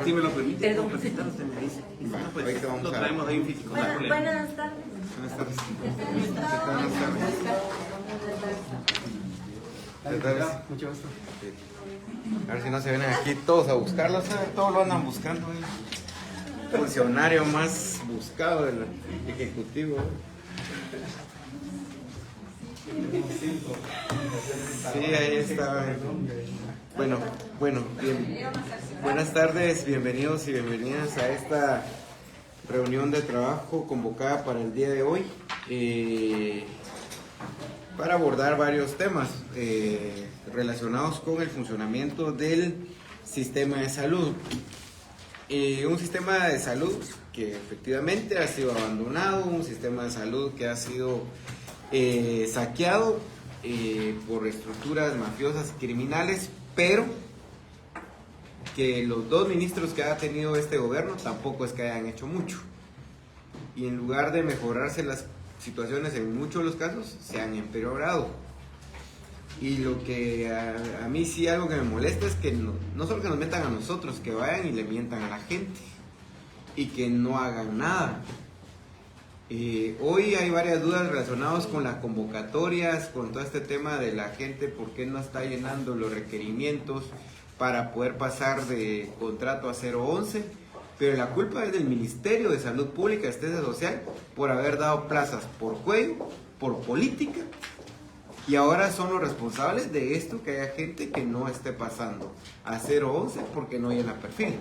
Si me lo permite, puedo presentar, usted me dice. Y si no, pues ahorita vamos lo a- traemos ahí en físico. No hay problema. Buenas tardes. Buenas tardes. Buenas tardes. Mucho gusto. A ver si no se vienen aquí todos a buscarlo, ¿sabes? Todos lo andan buscando. Funcionario más buscado del ejecutivo. Sí, ahí está. Bueno, bien. Buenas tardes, bienvenidos y bienvenidas a esta reunión de trabajo convocada para el día de hoy para abordar varios temas relacionados con el funcionamiento del sistema de salud. Un sistema de salud que efectivamente ha sido abandonado, un sistema de salud que ha sido saqueado por estructuras mafiosas y criminales, pero que los dos ministros que ha tenido este gobierno tampoco es que hayan hecho mucho. Y en lugar de mejorarse las situaciones en muchos de los casos, se han empeorado. Y lo que a mí sí algo que me molesta es que no solo que nos metan a nosotros, que vayan y le mientan a la gente y que no hagan nada. Hoy hay varias dudas relacionadas con las convocatorias, con todo este tema de la gente, por qué no está llenando los requerimientos para poder pasar de contrato a 011, pero la culpa es del Ministerio de Salud Pública y Asistencia Social por haber dado plazas por cuello, por política, y ahora son los responsables de esto, que haya gente que no esté pasando a 011 porque no llena perfil.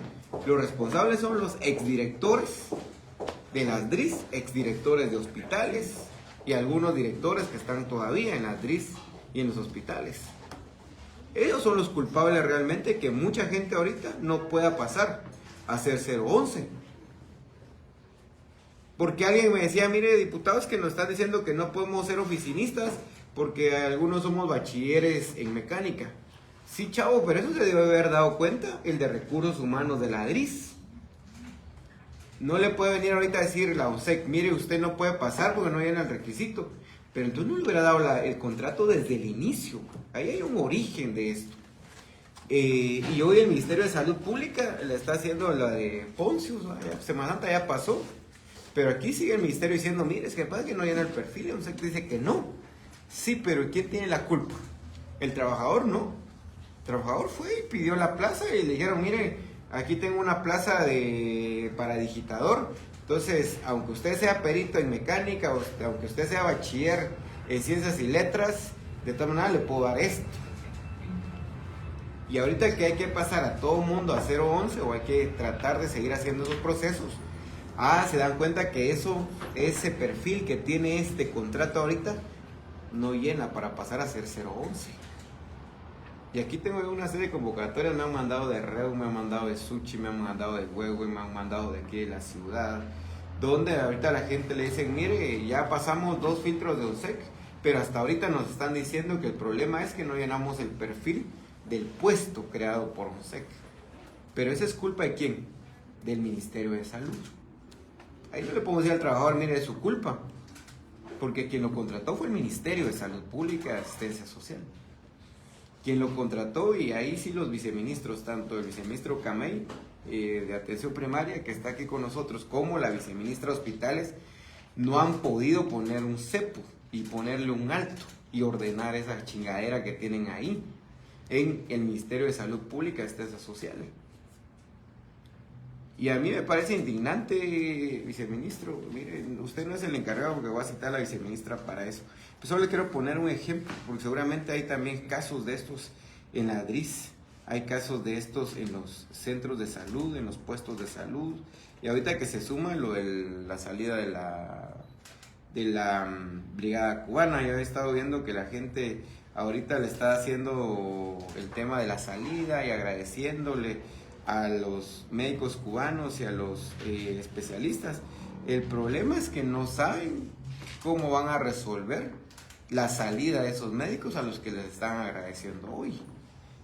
Los responsables son los exdirectores de las DRIS, exdirectores de hospitales y algunos directores que están todavía en las DRIS y en los hospitales. Ellos son los culpables realmente que mucha gente ahorita no pueda pasar a ser 011. Porque alguien me decía, mire, diputados que nos están diciendo que no podemos ser oficinistas porque algunos somos bachilleres en mecánica. Sí, chavo, pero eso se debe haber dado cuenta el de recursos humanos de la DRIS. No le puede venir ahorita a decir la OSEC, mire, usted no puede pasar porque no llena el requisito. Pero entonces no le hubiera dado el contrato desde el inicio. Ahí hay un origen de esto. Y hoy el Ministerio de Salud Pública le está haciendo la de Poncius, Semana Santa ya pasó. Pero aquí sigue el Ministerio diciendo, mire, es que pasa que no llena el perfil. Y OSEC dice que no. Sí, pero ¿quién tiene la culpa? El trabajador no. El trabajador fue y pidió la plaza y le dijeron, mire, aquí tengo una plaza para digitador. Entonces, aunque usted sea perito en mecánica, o aunque usted sea bachiller en ciencias y letras, de todas maneras le puedo dar esto. Y ahorita que hay que pasar a todo mundo a 011 o hay que tratar de seguir haciendo esos procesos, se dan cuenta que ese perfil que tiene este contrato ahorita no llena para pasar a ser 011. Y aquí tengo una serie de convocatorias, me han mandado de Reu, me han mandado de Suchi, me han mandado de Huehue, me han mandado de aquí de la ciudad, donde ahorita la gente le dicen, mire, ya pasamos 2 filtros de OSEC, pero hasta ahorita nos están diciendo que el problema es que no llenamos el perfil del puesto creado por OSEC. Pero esa es culpa de ¿quién? Del Ministerio de Salud. Ahí no le podemos decir al trabajador, mire, es su culpa, porque quien lo contrató fue el Ministerio de Salud Pública y Asistencia Social. Quien lo contrató, y ahí sí los viceministros, tanto el viceministro Camey de Atención Primaria, que está aquí con nosotros, como la viceministra de Hospitales, no han podido poner un cepo y ponerle un alto y ordenar esa chingadera que tienen ahí en el Ministerio de Salud Pública y Asistencia Social. Y a mí me parece indignante, viceministro, mire, usted no es el encargado porque voy a citar a la viceministra para eso. Pues solo le quiero poner un ejemplo, porque seguramente hay también casos de estos en la DRIS, hay casos de estos en los centros de salud, en los puestos de salud, y ahorita que se suma lo de la salida de la brigada cubana, yo he estado viendo que la gente ahorita le está haciendo el tema de la salida y agradeciéndole a los médicos cubanos y a los especialistas. El problema es que no saben cómo van a resolver la salida de esos médicos a los que les están agradeciendo hoy.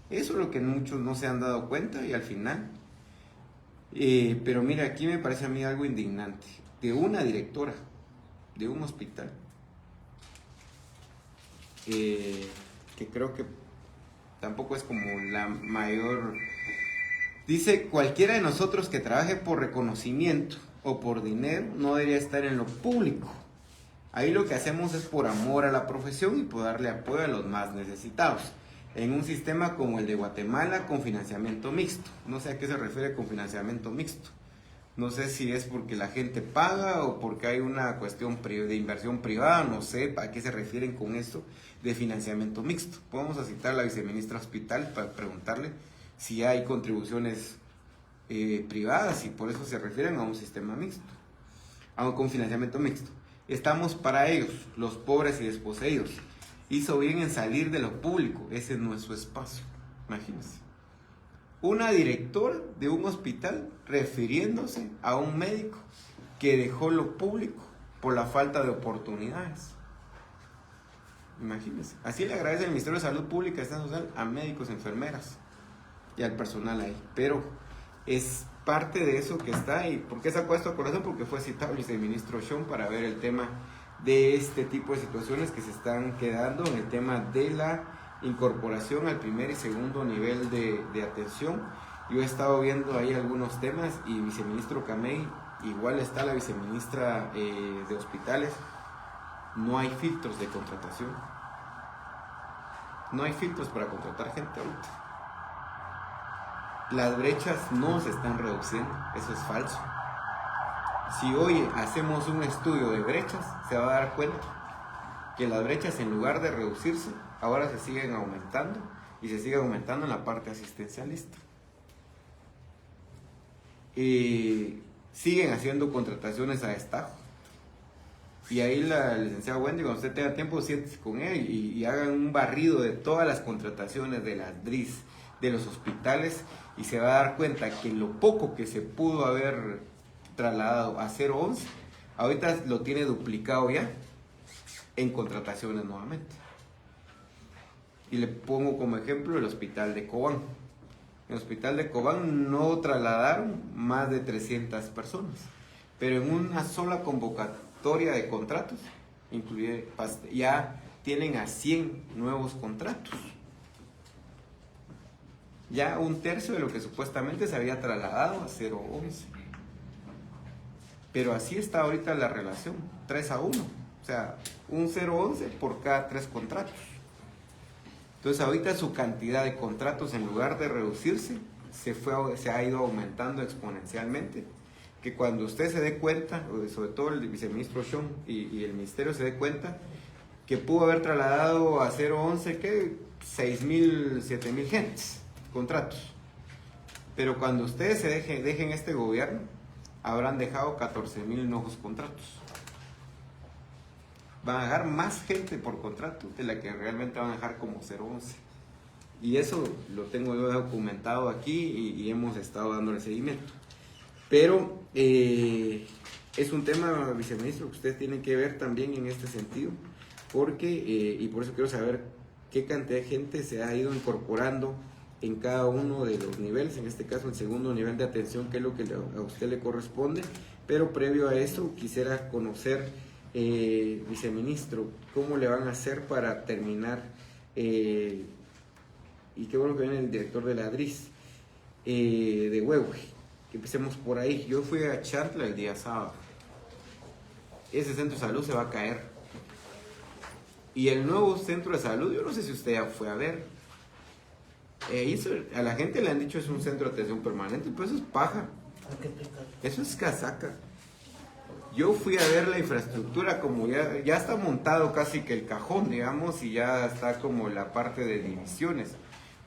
Eso es lo que muchos no se han dado cuenta y al final. Pero mira, aquí me parece a mí algo indignante. De una directora de un hospital, que creo que tampoco es como la mayor Dice, cualquiera de nosotros que trabaje por reconocimiento o por dinero no debería estar en lo público. Ahí lo que hacemos es por amor a la profesión y por darle apoyo a los más necesitados. En un sistema como el de Guatemala con financiamiento mixto. No sé a qué se refiere con financiamiento mixto. No sé si es porque la gente paga o porque hay una cuestión de inversión privada, no sé a qué se refieren con esto de financiamiento mixto. Podemos citar a la viceministra Hospital para preguntarle si hay contribuciones privadas y por eso se refieren a un sistema mixto, con financiamiento mixto. Estamos para ellos, los pobres y desposeídos. Hizo bien en salir de lo público, ese no es su espacio, imagínense. Una directora de un hospital refiriéndose a un médico que dejó lo público por la falta de oportunidades. Imagínense. Así le agradece el Ministerio de Salud Pública y Asistencia Social a médicos, enfermeras y al personal ahí. Pero es parte de eso que está ahí. ¿Por qué sacó esto a corazón? Porque fue citado el viceministro Sean para ver el tema de este tipo de situaciones que se están quedando en el tema de la incorporación al primer y segundo nivel de atención. Yo he estado viendo ahí algunos temas y viceministro Camey, igual está la viceministra de hospitales. No hay filtros de contratación. No hay filtros para contratar gente ahorita. Las brechas no se están reduciendo, eso es falso. Si hoy hacemos un estudio de brechas, se va a dar cuenta que las brechas, en lugar de reducirse, ahora se siguen aumentando y se sigue aumentando en la parte asistencialista. Siguen haciendo contrataciones a destajo. Y ahí la licenciada Wendy, cuando usted tenga tiempo, siéntese con ella y hagan un barrido de todas las contrataciones de las DRIS, de los hospitales, y se va a dar cuenta que lo poco que se pudo haber trasladado a 011, ahorita lo tiene duplicado ya en contrataciones nuevamente. Y le pongo como ejemplo el hospital de Cobán. En el hospital de Cobán no trasladaron más de 300 personas, pero en una sola convocatoria de contratos ya tienen a 100 nuevos contratos. Ya un tercio de lo que supuestamente se había trasladado a 011. Pero así está ahorita la relación, 3-1. O sea, un 011 por cada 3 contratos. Entonces ahorita su cantidad de contratos, en lugar de reducirse, se ha ido aumentando exponencialmente. Que cuando usted se dé cuenta, sobre todo el viceministro Sean y el ministerio se dé cuenta, que pudo haber trasladado a 011, ¿qué? 6.000, 7.000 gentes, contratos. Pero cuando ustedes dejen este gobierno, habrán dejado 14.000 nuevos contratos. Van a dejar más gente por contrato de la que realmente van a dejar como 011. Y eso lo tengo yo documentado aquí y hemos estado dándole seguimiento. Pero es un tema, viceministro, que usted tiene que ver también en este sentido, porque, y por eso quiero saber qué cantidad de gente se ha ido incorporando en cada uno de los niveles, en este caso el segundo nivel de atención, que es lo que a usted le corresponde. Pero previo a eso quisiera conocer, viceministro, cómo le van a hacer para terminar, y qué bueno que viene el director de la DRIS, de Huehue, que empecemos por ahí. Yo fui a Chantla el día sábado. Ese centro de salud se va a caer. Y el nuevo centro de salud, yo no sé si usted ya fue a ver. A la gente le han dicho es un centro de atención permanente, pero eso es paja. Eso es casaca. Yo fui a ver la infraestructura, como ya está montado casi que el cajón, digamos, y ya está como la parte de divisiones.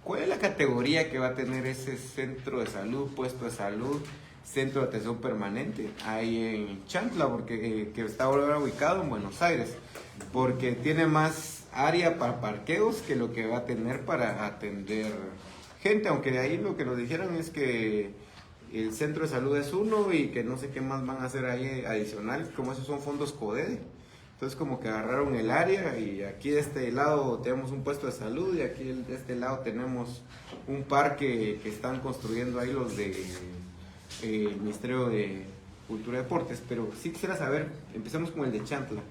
¿Cuál es la categoría que va a tener ese centro de salud, puesto de salud, centro de atención permanente? Ahí en Chantla, porque que está ahora ubicado en Buenos Aires, porque tiene más área para parqueos que lo que va a tener para atender gente, aunque de ahí lo que nos dijeron es que el centro de salud es uno y que no sé qué más van a hacer ahí adicional, como esos son fondos CODEDE. Entonces como que agarraron el área y aquí de este lado tenemos un puesto de salud y aquí de este lado tenemos un parque que están construyendo ahí los del Ministerio de Cultura y Deportes. Pero sí quisiera saber, empecemos con el de Chantla,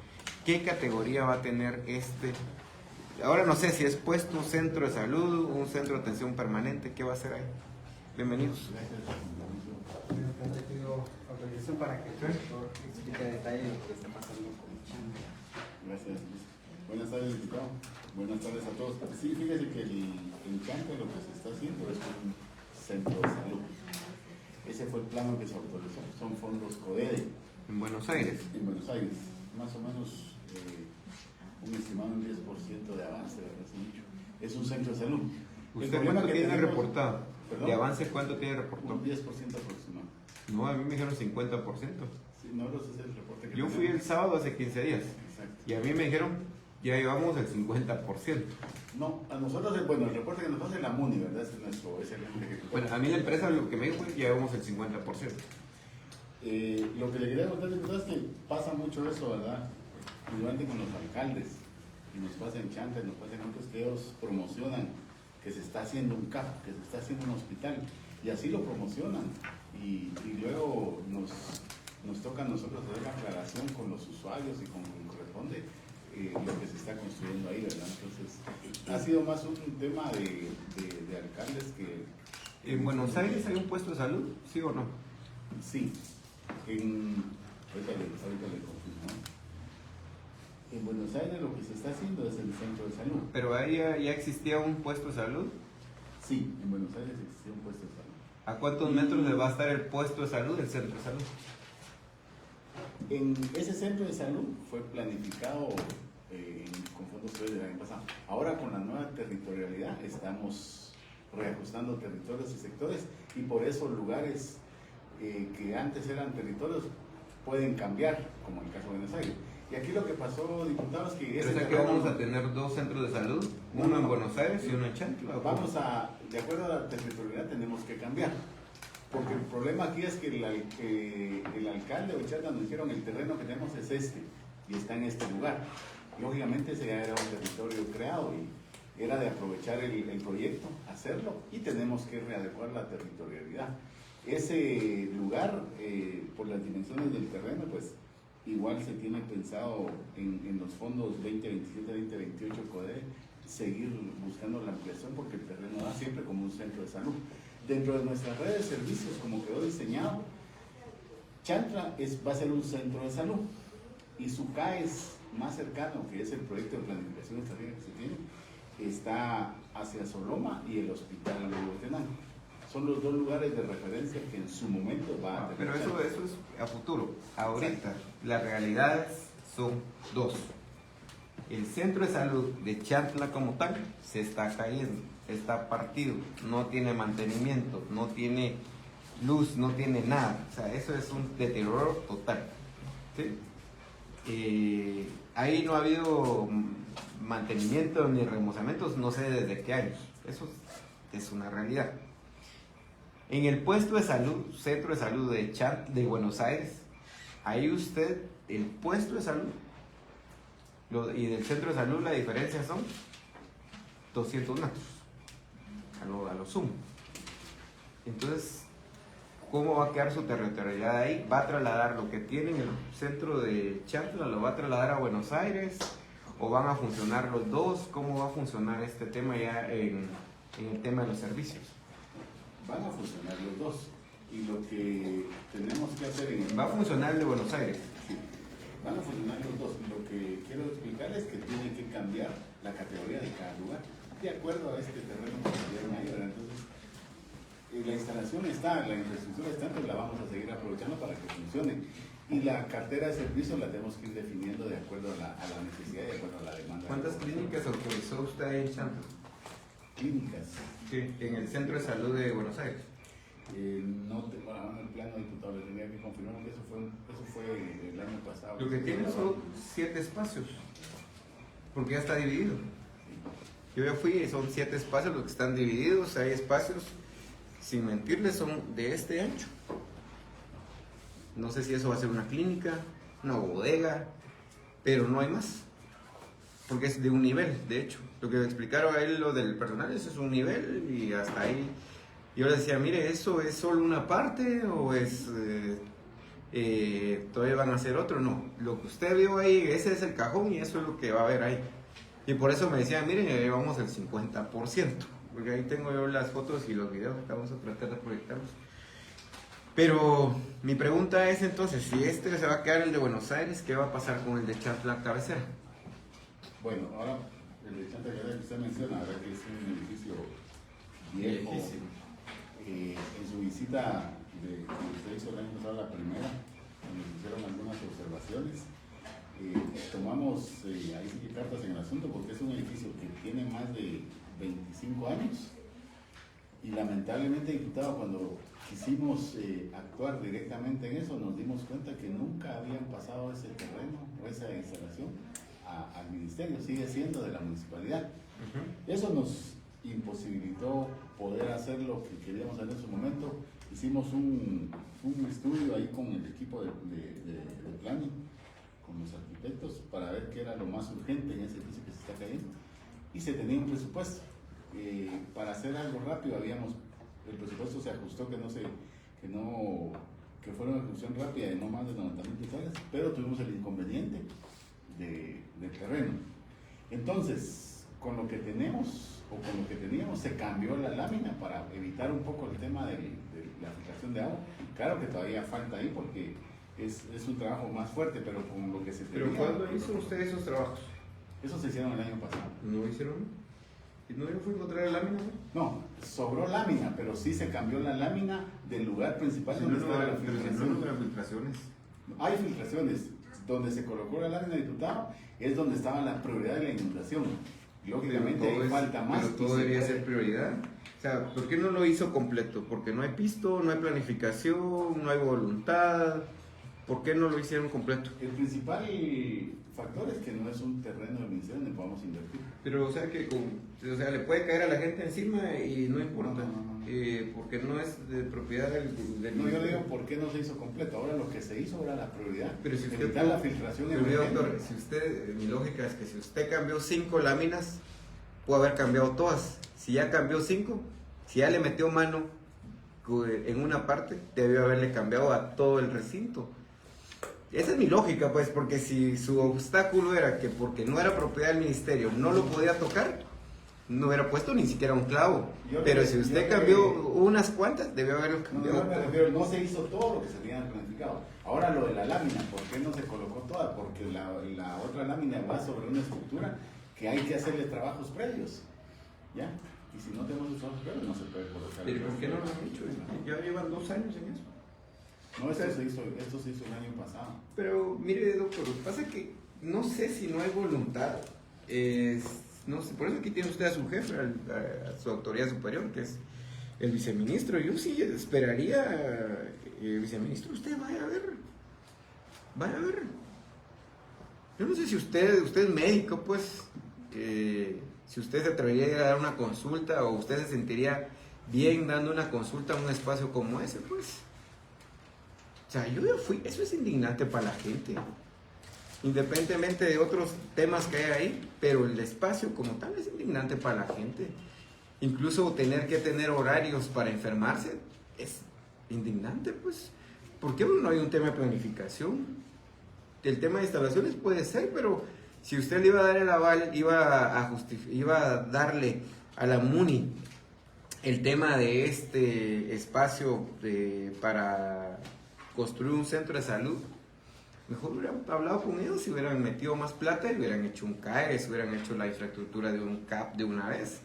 ¿qué categoría va a tener este? Ahora no sé si es puesto un centro de salud, un centro de atención permanente, ¿qué va a hacer ahí? Bienvenidos. Te pido autorización para que el doctor explique a detalle lo que está pasando con Chanta. Gracias, Luis. Buenas tardes, diputado. Buenas tardes a todos. Sí, fíjese que en Chanta lo que se está haciendo es un centro de salud. Ese fue el plano que se autorizó. Son fondos CODEDE. En Buenos Aires. En Buenos Aires. Más o menos un estimado un 10% de avance, ¿verdad? Es mucho. Es un centro de salud. ¿Usted cuánto tiene reportado? ¿Perdón? ¿De avance cuánto tiene reportado? Un 10% aproximado. No, a mí me dijeron 50%. Sí, no, ese es el reporte que Yo fui el sábado hace 15 días. Exacto. Y a mí me dijeron, ya llevamos el 50%. No, a nosotros, bueno, el reporte que nos hace la MUNI, ¿verdad? Es nuestro, es el ejecutivo. Bueno, a mí la empresa lo que me dijo es que llevamos el 50%. Lo que le quería contar, diputado, es que pasa mucho eso, ¿verdad? Igualmente con los alcaldes, y nos pasa en Chanta, y nos pasa en otros, que ellos promocionan que se está haciendo un CAP, que se está haciendo un hospital, y así lo promocionan, y luego nos toca a nosotros hacer la aclaración con los usuarios y con quien corresponde lo que se está construyendo ahí, ¿verdad? Entonces, ha sido más un tema de alcaldes que... ¿En Buenos Aires hay un puesto de salud? ¿Sí o no? Sí, ahorita le confirmo. En Buenos Aires lo que se está haciendo es el centro de salud. ¿Pero ahí ya existía un puesto de salud? Sí, en Buenos Aires existía un puesto de salud. ¿A cuántos metros le va a estar el puesto de salud, el centro de salud? En ese centro de salud fue planificado con fondos FEDER del año pasado. Ahora con la nueva territorialidad estamos reajustando territorios y sectores, y por eso lugares que antes eran territorios pueden cambiar, como el caso de Buenos Aires. Y aquí lo que pasó, diputados, que... Pero o sea que vamos a tener dos centros de salud, uno en Buenos Aires y uno en Chantla. De acuerdo a la territorialidad tenemos que cambiar. Porque el problema aquí es que el alcalde o Chantla nos dijeron el terreno que tenemos es este, y está en este lugar. Lógicamente ese ya era un territorio creado y era de aprovechar el proyecto, hacerlo, y tenemos que readecuar la territorialidad. Ese lugar, por las dimensiones del terreno, pues igual se tiene pensado en los fondos 2027-2028 CODE seguir buscando la ampliación, porque el terreno da siempre como un centro de salud. Dentro de nuestra red de servicios, como quedó diseñado, Chantla va a ser un centro de salud, y su CAES más cercano, que es el proyecto de planificación estratégica que se tiene, está hacia Soloma y el Hospital Tenango. Son los dos lugares de referencia que en su momento va a tener. Pero eso es a futuro. Ahorita, sí, las realidades son dos. El centro de salud de Chantla como tal se está cayendo, está partido, no tiene mantenimiento, no tiene luz, no tiene nada. O sea, eso es un deterioro total. ¿Sí? Ahí no ha habido mantenimiento ni remozamientos, no sé desde qué años. Eso es una realidad. En el puesto de salud, centro de salud de Buenos Aires, ahí usted, el puesto de salud y del centro de salud, la diferencia son 200 metros, a lo sumo. Entonces, ¿cómo va a quedar su territorialidad ahí? ¿Va a trasladar lo que tiene en el centro de Chantla, lo va a trasladar a Buenos Aires? ¿O van a funcionar los dos? ¿Cómo va a funcionar este tema ya en el tema de los servicios? Van a funcionar los dos, y lo que tenemos que hacer ¿Va a funcionar el de Buenos Aires? Sí, van a funcionar los dos. Lo que quiero explicar es que tiene que cambiar la categoría de cada lugar, de acuerdo a este terreno que se dieron ahí, ¿verdad? Entonces, la instalación está, la infraestructura está, pues la vamos a seguir aprovechando para que funcione. Y la cartera de servicios la tenemos que ir definiendo de acuerdo a la necesidad y de acuerdo a la demanda. ¿Cuántas clínicas autorizó usted ahí en Chantla? Clínicas. Sí, en el centro de salud de Buenos Aires. No tengo el plano, diputado, le tenía que confirmar que eso fue el año pasado. Lo que tiene son 7 espacios, porque ya está dividido. Yo ya fui y son 7 espacios los que están divididos. Hay espacios, sin mentirles, son de este ancho. No sé si eso va a ser una clínica, una bodega, pero no hay más. Porque es de un nivel, de hecho. Lo que me explicaron a él, lo del personal, eso es un nivel y hasta ahí. Yo le decía, mire, ¿eso es solo una parte o es todavía van a hacer otro? No, lo que usted vio ahí, ese es el cajón y eso es lo que va a haber ahí. Y por eso me decía, mire, ya llevamos el 50%. porque ahí tengo yo las fotos y los videos que vamos a tratar de proyectarlos. Pero mi pregunta es entonces, si este se va a quedar el de Buenos Aires, ¿qué va a pasar con el de Chantla cabecera? Bueno, ahora el de Chantla que usted menciona, ahora que es un edificio viejo, en su visita que usted hizo el año pasado, la primera, nos hicieron algunas observaciones. Tomamos ahí sí que cartas en el asunto porque es un edificio que tiene más de 25 años y lamentablemente, diputado, cuando quisimos actuar directamente en eso, nos dimos cuenta que nunca habían pasado ese terreno o esa instalación al ministerio, sigue siendo de la municipalidad. Eso nos imposibilitó poder hacer lo que queríamos hacer en su momento. Hicimos un estudio ahí con el equipo de planning, con los arquitectos, para ver qué era lo más urgente en ese edificio que se está cayendo, y se tenía un presupuesto. Para hacer algo rápido, el presupuesto se ajustó que fue una ejecución rápida de no más de 90,000 quetzales, pero tuvimos el inconveniente del terreno. Entonces, con lo que teníamos, se cambió la lámina para evitar un poco el tema de la filtración de agua. Claro que todavía falta ahí porque es un trabajo más fuerte, pero con lo que se tenía. ¿Pero cuándo hizo usted esos trabajos? Eso se hicieron el año pasado. ¿No hicieron? ¿Y no fue a encontrar la lámina? No, sobró lámina, pero sí se cambió la lámina del lugar principal donde estaba la filtración. No, filtraciones. Hay filtraciones. Donde se colocó la lámina, diputado, es donde estaba la prioridad de la inundación. Lógicamente hay falta más. Pero todo debería ser prioridad. O sea, ¿por qué no lo hizo completo? Porque no hay pisto, no hay planificación, no hay voluntad. ¿Por qué no lo hicieron completo? El principal factor es que no es un terreno del ministerio donde podamos invertir. Pero, o sea, le puede caer a la gente encima y no importa. No. Porque no es de propiedad del No, yo le digo por qué no se hizo completo. Ahora lo que se hizo era la prioridad. Pero si usted evitar la filtración. Pero, doctor, mi lógica es que si usted cambió 5 láminas, puede haber cambiado todas. Si ya cambió 5, si ya le metió mano en una parte, debió haberle cambiado a todo el recinto. Esa es mi lógica, pues, porque si su obstáculo era que porque no era propiedad del ministerio no lo podía tocar, no hubiera puesto ni siquiera un clavo. Pero si usted cambió unas cuantas, debió haberlo cambiado. No se hizo todo lo que se tenía planificado. Ahora lo de la lámina, ¿por qué no se colocó toda? Porque la otra lámina va sobre una estructura que hay que hacerle trabajos previos. ¿Ya? Y si no tenemos los trabajos previos, no se puede colocar. ¿Pero por qué no lo han hecho? Ya llevan 2 años en eso. No, esto se hizo el año pasado. Pero mire, doctor, lo que pasa es que no sé si no hay voluntad. No sé, por eso aquí tiene usted a su jefe, a su autoridad superior, que es el viceministro. Yo sí esperaría, viceministro, usted vaya a ver. Yo no sé si usted es médico, pues, si usted se atrevería a ir a dar una consulta o usted se sentiría bien dando una consulta en un espacio como ese, pues. O sea, yo ya fui, eso es indignante para la gente, independientemente de otros temas que hay ahí, pero el espacio como tal es indignante para la gente. Incluso tener que tener horarios para enfermarse es indignante, pues. ¿Por qué no hay un tema de planificación? El tema de instalaciones puede ser, pero si usted le iba a dar el aval, iba a darle a la MUNI el tema de este espacio para construir un centro de salud, mejor hubieran hablado con ellos, si hubieran metido más plata y hubieran hecho un CAES, hubieran hecho la infraestructura de un CAP de una vez.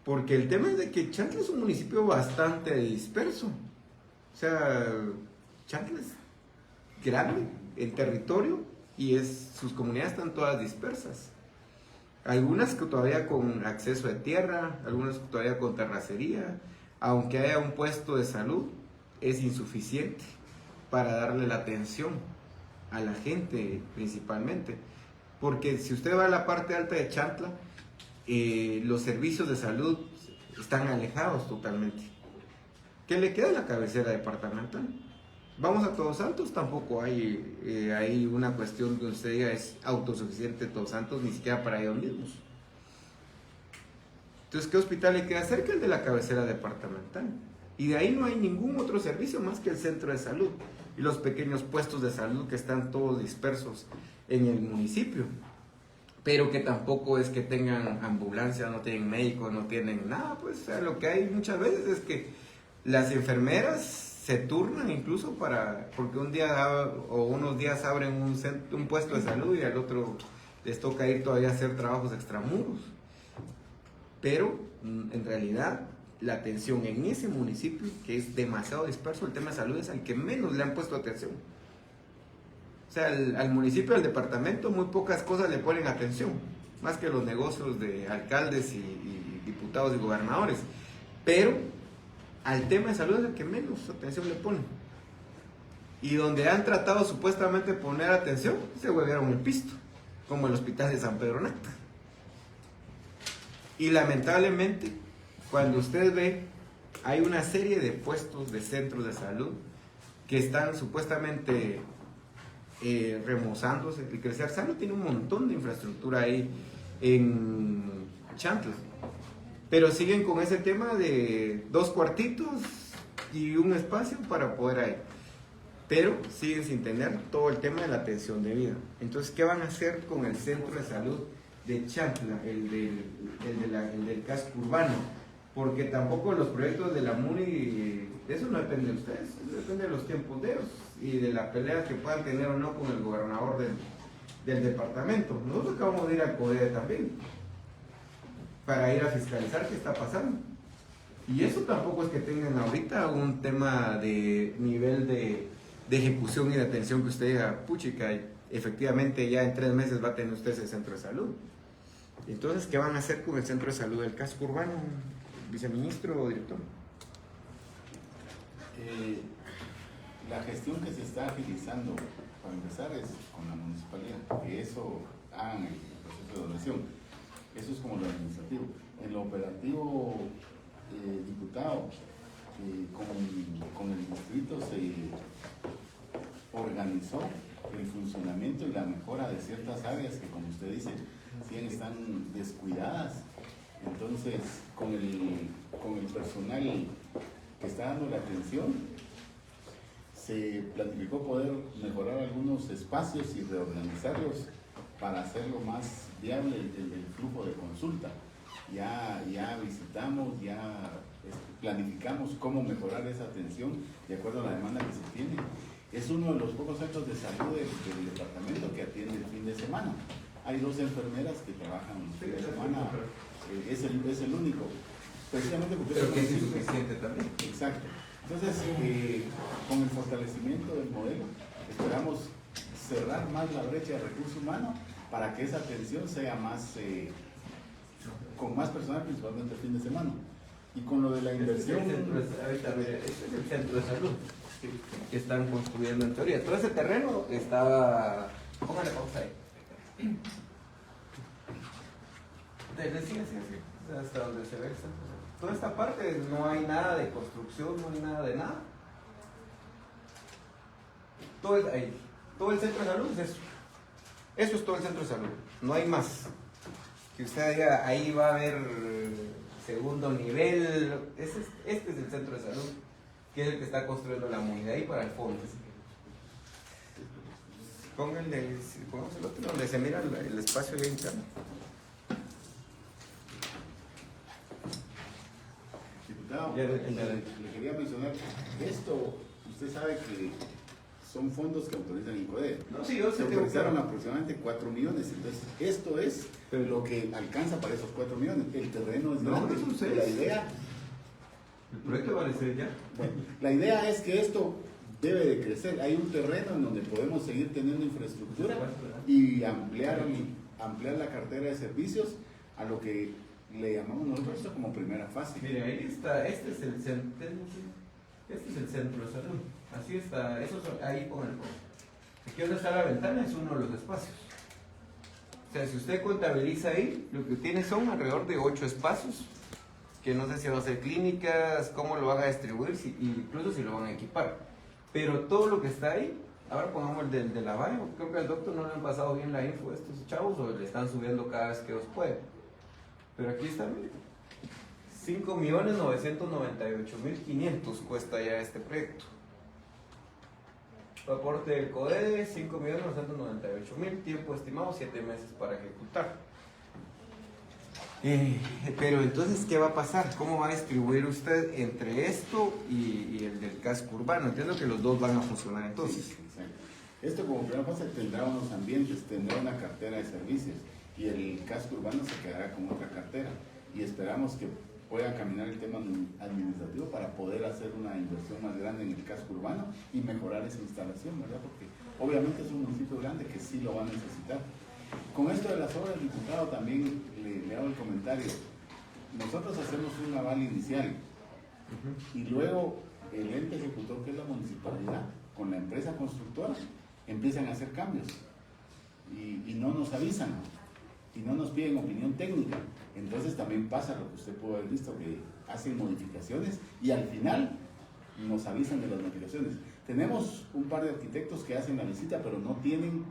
Porque el tema es de que Chantla es un municipio bastante disperso. O sea, Chantla es grande en territorio y sus comunidades están todas dispersas. Algunas que todavía con acceso de tierra, algunas que todavía con terracería. Aunque haya un puesto de salud, es insuficiente para darle la atención a la gente principalmente. Porque si usted va a la parte alta de Chantla, los servicios de salud están alejados totalmente. ¿Qué le queda a la cabecera departamental? Vamos a Todos Santos, tampoco hay una cuestión que usted diga es autosuficiente Todos Santos, ni siquiera para ellos mismos. Entonces, ¿qué hospital le queda cerca? El de la cabecera departamental. Y de ahí no hay ningún otro servicio más que el centro de salud y los pequeños puestos de salud que están todos dispersos en el municipio. pero que tampoco es que tengan ambulancia, no tienen médicos, no tienen nada, pues o sea, lo que hay muchas veces es que las enfermeras se turnan incluso porque un día o unos días abren un puesto de salud y al otro les toca ir todavía a hacer trabajos extramuros. Pero en realidad la atención en ese municipio, que es demasiado disperso, el tema de salud es al que menos le han puesto atención. O sea, al municipio, al departamento, muy pocas cosas le ponen atención, más que los negocios de alcaldes y diputados y gobernadores. Pero al tema de salud es el que menos atención le ponen. Y donde han tratado supuestamente de poner atención, se huevearon el pisto, como el hospital de San Pedro Nacta. Y lamentablemente, cuando usted ve, hay una serie de puestos de centros de salud que están supuestamente remozándose. El Crecer Sano tiene un montón de infraestructura ahí en Chantla, pero siguen con ese tema de 2 cuartitos y un espacio para poder ir, pero siguen sin tener todo el tema de la atención de vida. Entonces, ¿qué van a hacer con el centro de salud de Chantla, el del casco urbano? Porque tampoco los proyectos de la MUNI, eso no depende de ustedes, eso depende de los tiempos de ellos y de la pelea que puedan tener o no con el gobernador del departamento. Nosotros acabamos de ir al CODE también para ir a fiscalizar qué está pasando. Y eso tampoco es que tengan ahorita un tema de nivel de ejecución y de atención que usted diga, puchica, efectivamente ya en 3 meses va a tener usted ese centro de salud. Entonces, ¿qué van a hacer con el centro de salud del casco urbano, viceministro o director? La gestión que se está agilizando, para empezar, es con la municipalidad, que eso hagan el proceso de donación. Eso es como lo administrativo. En lo operativo, diputado, con el distrito se organizó el funcionamiento y la mejora de ciertas áreas que, como usted dice, sí están descuidadas. Entonces, con el personal que está dando la atención, se planificó poder mejorar algunos espacios y reorganizarlos para hacerlo más viable el flujo de consulta. Ya visitamos, ya planificamos cómo mejorar esa atención de acuerdo a la demanda que se tiene. Es uno de los pocos centros de salud del departamento que atiende el fin de semana. Hay 2 enfermeras que trabajan el fin de semana, es el único. Precisamente porque pero que es insuficiente también. Exacto. Entonces, con el fortalecimiento del modelo, esperamos cerrar más la brecha de recurso humano para que esa atención sea más, con más personal, principalmente el fin de semana. Y con lo de la inversión... Este es el centro de salud que están construyendo en teoría. Todo ese terreno estaba... Póngale pausa ahí. Sí, hasta donde se ve el centro. Toda esta parte no hay nada de construcción, no hay nada de nada. Todo el centro de salud es eso. Eso es todo el centro de salud. No hay más. Que usted diga, ahí va a haber segundo nivel. Este es el centro de salud, que es el que está construyendo la MUNI, de ahí para el fondo. Pongamos el otro donde se mira el espacio de interno. Diputado, le quería mencionar, esto, usted sabe que son fondos que autorizan INCODE. No, sí, yo sé. Se autorizaron aproximadamente 4 millones, entonces esto es lo que alcanza para esos 4 millones. El terreno es grande. No, no, la idea... El proyecto va a ser ya. Bueno, la idea es que esto debe de crecer. Hay un terreno en donde podemos seguir teniendo infraestructura y ampliar la cartera de servicios a lo que le llamamos nosotros esto como primera fase. Mire, ahí está, este es el centro de salud. Así está, eso es, ahí con el fondo. Aquí donde está la ventana es uno de los espacios. O sea, si usted contabiliza ahí, lo que tiene son alrededor de 8 espacios, que no sé si van a ser clínicas, cómo lo van a distribuir, incluso si lo van a equipar. Pero todo lo que está ahí, ahora pongamos el de la valle, creo que al doctor no le han pasado bien la info a estos chavos o le están subiendo cada vez que los pueden. Pero aquí está, mire, 5.998.500 cuesta ya este proyecto. Aporte del CODE, 5.998.000, tiempo estimado 7 meses para ejecutar. Pero entonces, ¿qué va a pasar? ¿Cómo va a distribuir usted entre esto y el del casco urbano? Entiendo que los dos van a funcionar entonces. Sí, exacto. Esto como primera fase tendrá unos ambientes, tendrá una cartera de servicios y el casco urbano se quedará con otra cartera y esperamos que pueda caminar el tema administrativo para poder hacer una inversión más grande en el casco urbano y mejorar esa instalación, ¿verdad? Porque obviamente es un municipio grande que sí lo va a necesitar. Con esto de las obras, diputado, también le hago el comentario. Nosotros hacemos un aval inicial y luego el ente ejecutor, que es la municipalidad, con la empresa constructora, empiezan a hacer cambios y no nos avisan y no nos piden opinión técnica. Entonces también pasa lo que usted pudo haber visto, que hacen modificaciones y al final nos avisan de las modificaciones. Tenemos un par de arquitectos que hacen la visita, pero no tienen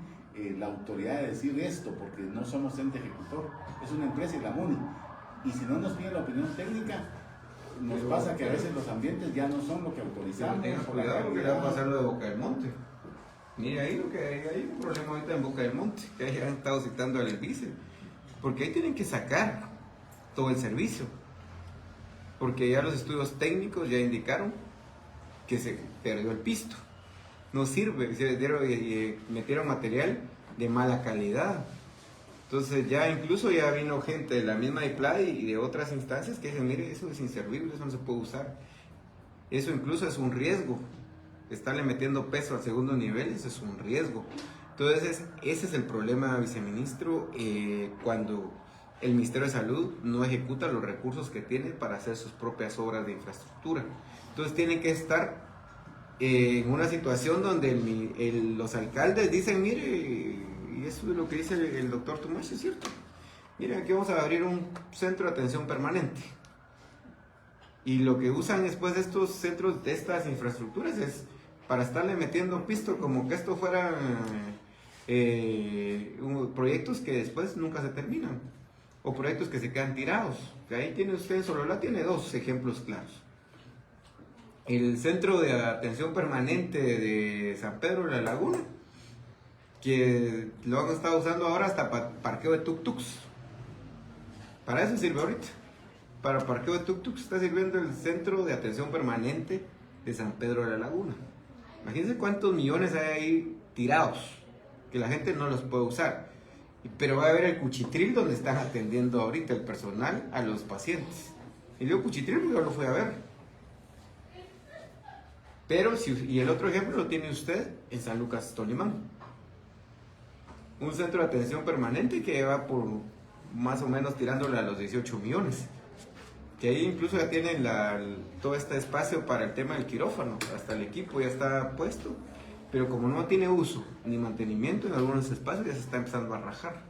la autoridad de decir esto, porque no somos ente ejecutor, es una empresa y la MUNI. Y si no nos piden la opinión técnica, nos pasa que a veces los ambientes ya no son lo que autorizamos. Tenga cuidado porque le va a pasar lo de Boca del Monte. Mire ahí lo que hay un problema ahorita en Boca del Monte, que ya han estado citando al vice, porque ahí tienen que sacar todo el servicio, porque ya los estudios técnicos ya indicaron que se perdió el pisto, no sirve, metieron material de mala calidad. Entonces ya incluso ya vino gente de la misma IPLAI y de otras instancias que dicen, mire, eso es inservible, eso no se puede usar, eso incluso es un riesgo, estarle metiendo peso al segundo nivel, eso es un riesgo. Entonces ese es el problema, viceministro, cuando el Ministerio de Salud no ejecuta los recursos que tiene para hacer sus propias obras de infraestructura. Entonces tienen que estar en una situación donde los alcaldes dicen, mire, y eso es lo que dice el doctor Tomás, es cierto, mire, aquí vamos a abrir un centro de atención permanente. Y lo que usan después de estos centros, de estas infraestructuras, es para estarle metiendo pisto como que esto fueran proyectos que después nunca se terminan, o proyectos que se quedan tirados. Que ahí tiene usted en Sololá, tiene dos ejemplos claros. El centro de atención permanente de San Pedro de la Laguna, que lo han estado usando ahora hasta parqueo de tuk-tuks. Para eso sirve ahorita. Para parqueo de tuk-tuks está sirviendo el centro de atención permanente de San Pedro de la Laguna. Imagínense cuántos millones hay ahí tirados, que la gente no los puede usar. Pero va a haber el cuchitril donde están atendiendo ahorita el personal a los pacientes. Y digo cuchitril porque yo lo fui a ver. Pero, y el otro ejemplo lo tiene usted en San Lucas Tolimán. Un centro de atención permanente que va por más o menos tirándole a los 18 millones. Que ahí incluso ya tienen todo este espacio para el tema del quirófano. Hasta el equipo ya está puesto. Pero como no tiene uso ni mantenimiento en algunos espacios, ya se está empezando a rajar.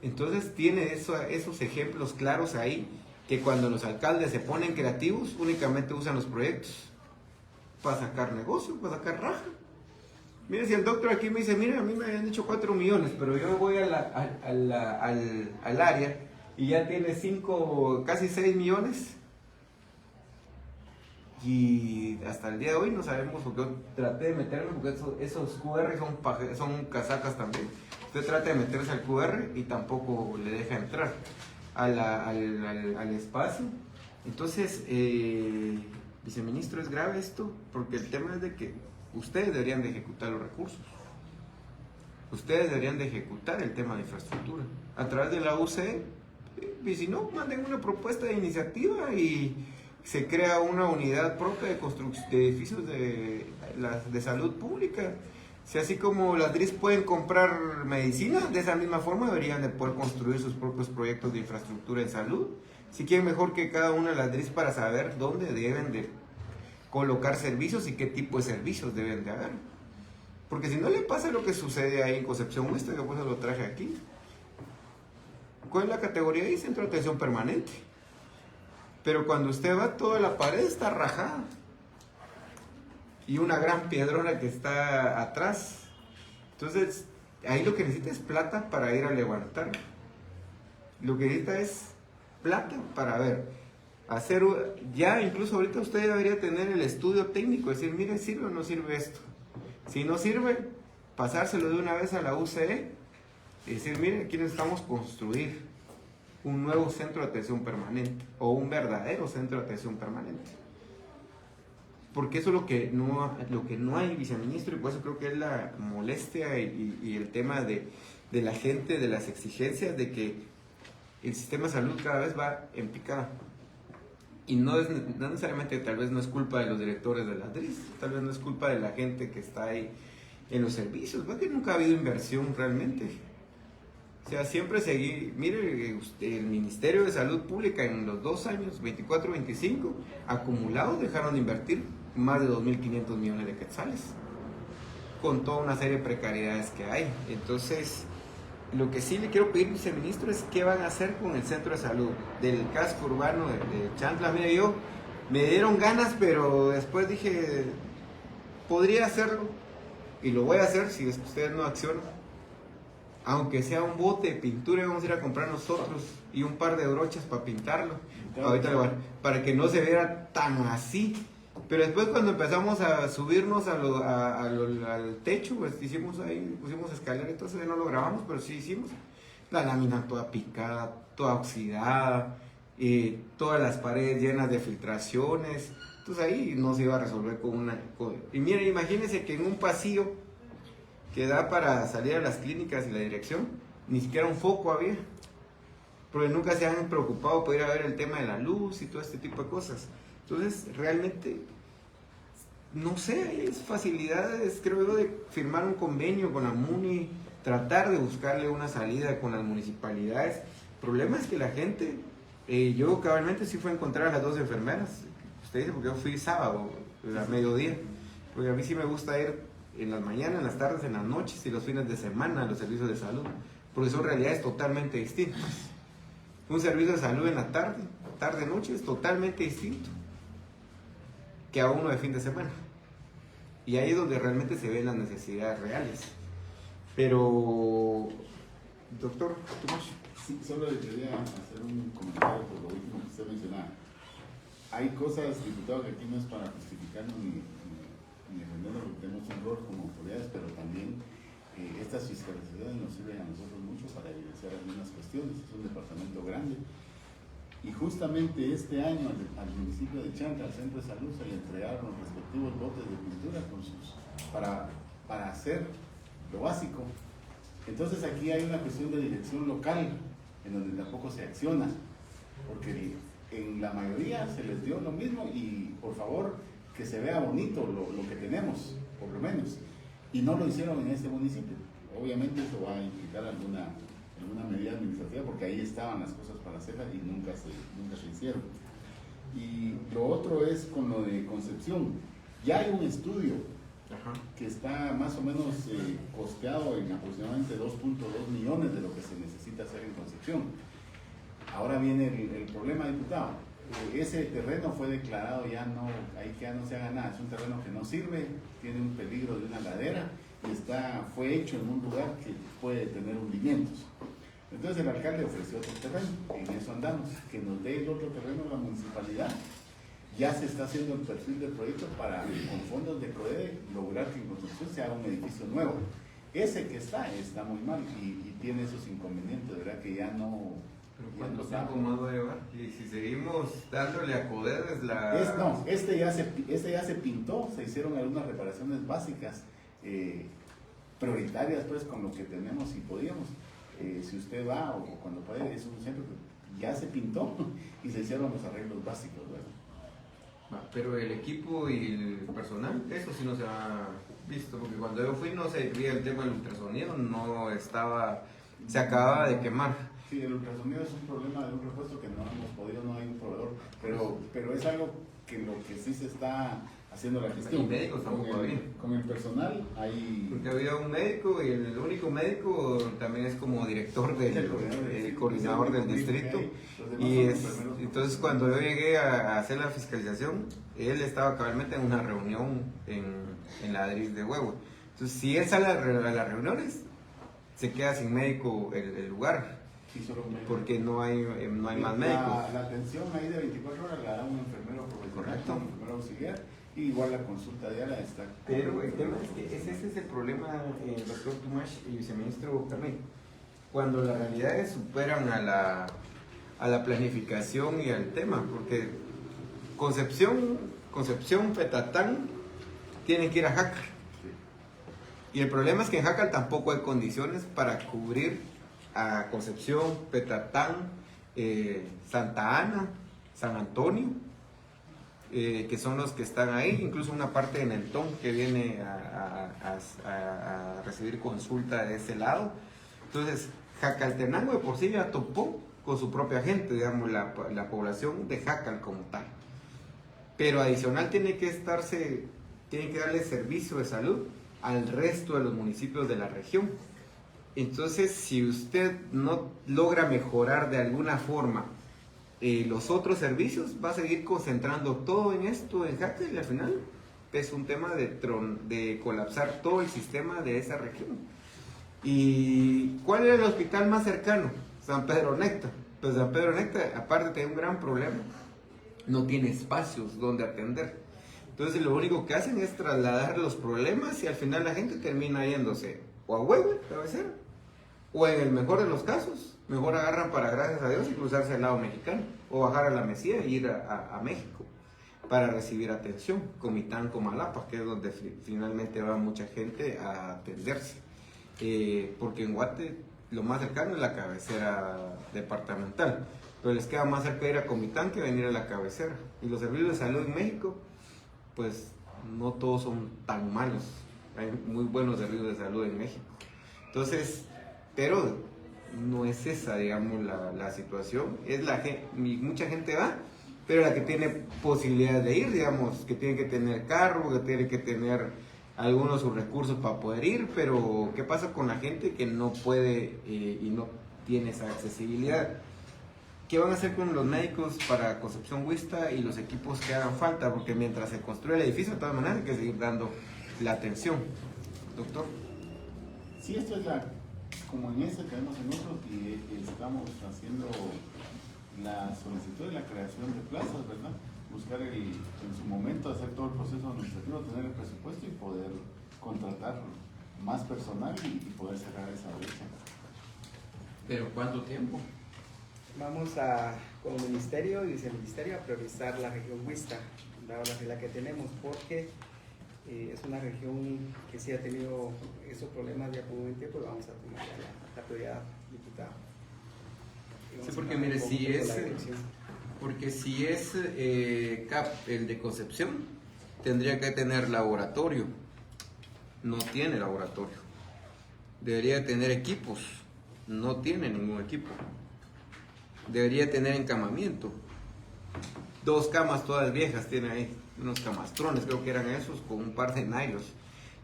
Entonces tiene esos ejemplos claros ahí, que cuando los alcaldes se ponen creativos, únicamente usan los proyectos para sacar negocio, para sacar raja. Mire, si el doctor aquí me dice, mire, a mí me habían dicho 4 millones, pero yo voy al área y ya tiene 5, casi 6 millones. Y hasta el día de hoy no sabemos, porque yo traté de meterme, porque esos QR son casacas también. Usted trata de meterse al QR y tampoco le deja entrar al espacio. Entonces, viceministro, es grave esto, porque el tema es de que ustedes deberían de ejecutar los recursos. Ustedes deberían de ejecutar el tema de infraestructura a través de la UCE, y si no, manden una propuesta de iniciativa y se crea una unidad propia de construcción de edificios de salud pública. Si así como las DRIS pueden comprar medicina, de esa misma forma deberían de poder construir sus propios proyectos de infraestructura en salud. Si quieren, mejor que cada una de las DRIS para saber dónde deben de colocar servicios y qué tipo de servicios deben de haber. Porque si no le pasa lo que sucede ahí en Concepción Oeste, que por eso lo traje aquí. ¿Cuál es la categoría ahí? Centro de atención permanente. Pero cuando usted va, toda la pared está rajada. Y una gran piedrona que está atrás. Entonces, ahí lo que necesita es plata para ir a levantar. Lo que necesita es plata para hacer, ya incluso ahorita usted debería tener el estudio técnico, decir, mire, ¿sirve o no sirve esto? Si no sirve, pasárselo de una vez a la UCE y decir, mire, aquí necesitamos construir un nuevo centro de atención permanente o un verdadero centro de atención permanente. Porque eso es lo que no hay, viceministro, y por eso creo que es la molestia y el tema de la gente, de las exigencias de que el sistema de salud cada vez va en picada. Y no necesariamente, tal vez no es culpa de los directores de la DRIS, tal vez no es culpa de la gente que está ahí en los servicios, porque nunca ha habido inversión realmente. O sea, siempre seguí, mire, el Ministerio de Salud Pública en los 2 años, 24-25, acumulados dejaron de invertir más de 2.500 millones de quetzales, con toda una serie de precariedades que hay. Entonces, lo que sí le quiero pedir, viceministro, es qué van a hacer con el centro de salud del casco urbano de Chantla. Mire, yo me dieron ganas, pero después dije, podría hacerlo, y lo voy a hacer si ustedes no accionan. Aunque sea un bote de pintura, vamos a ir a comprar nosotros y un par de brochas para pintarlo. Ahorita para que no se viera tan así. Pero después, cuando empezamos a subirnos al techo, pues pusimos escalera, entonces no lo grabamos, pero sí hicimos. La lámina toda picada, toda oxidada, todas las paredes llenas de filtraciones. Entonces ahí no se iba a resolver y miren, imagínense que en un pasillo que da para salir a las clínicas y la dirección, ni siquiera un foco había, porque nunca se han preocupado por ir a ver el tema de la luz y todo este tipo de cosas. Entonces, realmente, no sé, hay facilidades, creo yo, de firmar un convenio con la MUNI, tratar de buscarle una salida con las municipalidades. El problema es que la gente, yo cabalmente sí fui a encontrar a las 2 enfermeras, usted dice, porque yo fui sábado, a mediodía, porque a mí sí me gusta ir en las mañanas, en las tardes, en las noches y los fines de semana a los servicios de salud, porque son realidades totalmente distintas. Un servicio de salud en la tarde-noche es totalmente distinto que a uno de fin de semana, y ahí es donde realmente se ven las necesidades reales. Pero, doctor Tomás. Sí, solo le quería hacer un comentario por lo último que usted mencionaba. Hay cosas, diputado, que aquí no es para justificarnos ni defendernos, porque tenemos un rol como autoridades, pero también estas fiscalizaciones nos sirven a nosotros mucho para evidenciar algunas cuestiones. Es un departamento grande y justamente este año al municipio de Chantla, al centro de salud, se le entregaron los respectivos botes de pintura para hacer lo básico. Entonces aquí hay una cuestión de dirección local en donde tampoco se acciona, porque en la mayoría se les dio lo mismo y por favor que se vea bonito lo que tenemos, por lo menos, y no lo hicieron en este municipio. Obviamente eso va a implicar alguna medida administrativa, porque ahí estaban las cosas para hacerlas y nunca se hicieron. Y lo otro es con lo de Concepción. Ya hay un estudio que está más o menos costeado en aproximadamente 2.2 millones de lo que se necesita hacer en Concepción. Ahora viene el problema, diputado. Ese terreno fue declarado ya no se haga nada, es un terreno que no sirve, tiene un peligro de una ladera y fue hecho en un lugar que puede tener hundimientos. Entonces el alcalde ofreció otro terreno, en eso andamos, que nos dé el otro terreno a la municipalidad. Ya se está haciendo el perfil del proyecto para, con fondos de PRODE, lograr que en Concepción se haga un edificio nuevo. Ese que está muy mal y tiene esos inconvenientes, ¿verdad? Que ya no... ¿Cuánto tiempo más va a llevar? Y si seguimos dándole a Codedes este ya se pintó, se hicieron algunas reparaciones básicas, prioritarias pues con lo que tenemos y podíamos. Si usted va o cuando puede, es un centro que ya se pintó y se hicieron los arreglos básicos, ¿verdad? Pero el equipo y el personal, eso sí no se ha visto, porque cuando yo fui no se veía el tema del ultrasonido, se acababa de quemar. Sí, el ultrasonido es un problema de un repuesto que no hemos podido, no hay un proveedor, pero es algo que lo que sí se está haciendo la gestión. Y médicos tampoco había. Con el personal hay... Porque había un médico y el único médico también es como director del coordinador del distrito. Y entonces cuando yo llegué a hacer la fiscalización, él estaba cabalmente en una reunión en la DRIS de Huevo. Entonces si él sale a las reuniones, se queda sin médico el lugar. Sí, solo un médico. Porque no hay más médicos. La atención ahí de 24 horas la da un enfermero profesional, un enfermero auxiliar, Y igual la consulta diaria está. Pero el tema es que ese es el problema, doctor Tumash y viceministro Carmen. Cuando las realidades superan a la planificación y al tema, porque Concepción, Petatán, tienen que ir a Jácar. Y el problema es que en Jácar tampoco hay condiciones para cubrir a Concepción, Petatán, Santa Ana, San Antonio, que son los que están ahí, incluso una parte de Nentón que viene a recibir consulta de ese lado. Entonces, Jacaltenango de por sí ya topó con su propia gente, digamos, la población de Jacal como tal. Pero adicional tiene que darle servicio de salud al resto de los municipios de la región. Entonces, si usted no logra mejorar de alguna forma los otros servicios, va a seguir concentrando todo en esto en Jacal y al final es un tema de colapsar todo el sistema de esa región. ¿Y cuál era el hospital más cercano? San Pedro Necta. Pues San Pedro Necta, aparte, tiene un gran problema. No tiene espacios donde atender. Entonces, lo único que hacen es trasladar los problemas y al final la gente termina yéndose o a Huehue, cabecera, o en el mejor de los casos, mejor agarran para, gracias a Dios, y cruzarse al lado mexicano o bajar a la Mesía e ir a México para recibir atención, Comitán, Comalapa, que es donde finalmente va mucha gente a atenderse. Porque en Guate lo más cercano es la cabecera departamental, pero les queda más cerca ir a Comitán que venir a la cabecera. Y los servicios de salud en México, pues no todos son tan malos, hay muy buenos servicios de salud en México. Entonces, pero no es esa, digamos, la situación, es mucha gente va, pero la que tiene posibilidad de ir, digamos, que tiene que tener carro, que tiene que tener algunos de sus recursos para poder ir, pero ¿qué pasa con la gente que no puede y no tiene esa accesibilidad? ¿Qué van a hacer con los médicos para Concepción Huista y los equipos que hagan falta? Porque mientras se construye el edificio, de todas maneras hay que seguir dando la atención. Doctor. Sí, esto es como en este tenemos en otros y estamos haciendo la solicitud de la creación de plazas, ¿verdad? Buscar en su momento hacer todo el proceso administrativo, tener el presupuesto y poder contratar más personal y poder cerrar esa brecha. ¿Pero cuánto tiempo? Vamos como ministerio y viceministerio a priorizar la región Huista, dada la regla que tenemos, porque es una región que sí ha tenido esos problemas ya por un tiempo, pues vamos a tomar la prioridad, diputado. Sí, porque mire, si es CAP el de Concepción, tendría que tener laboratorio. No tiene laboratorio. Debería tener equipos. No tiene ningún equipo. Debería tener encamamiento. 2 camas todas viejas tiene ahí. Unos camastrones, creo que eran esos, con un par de nailos.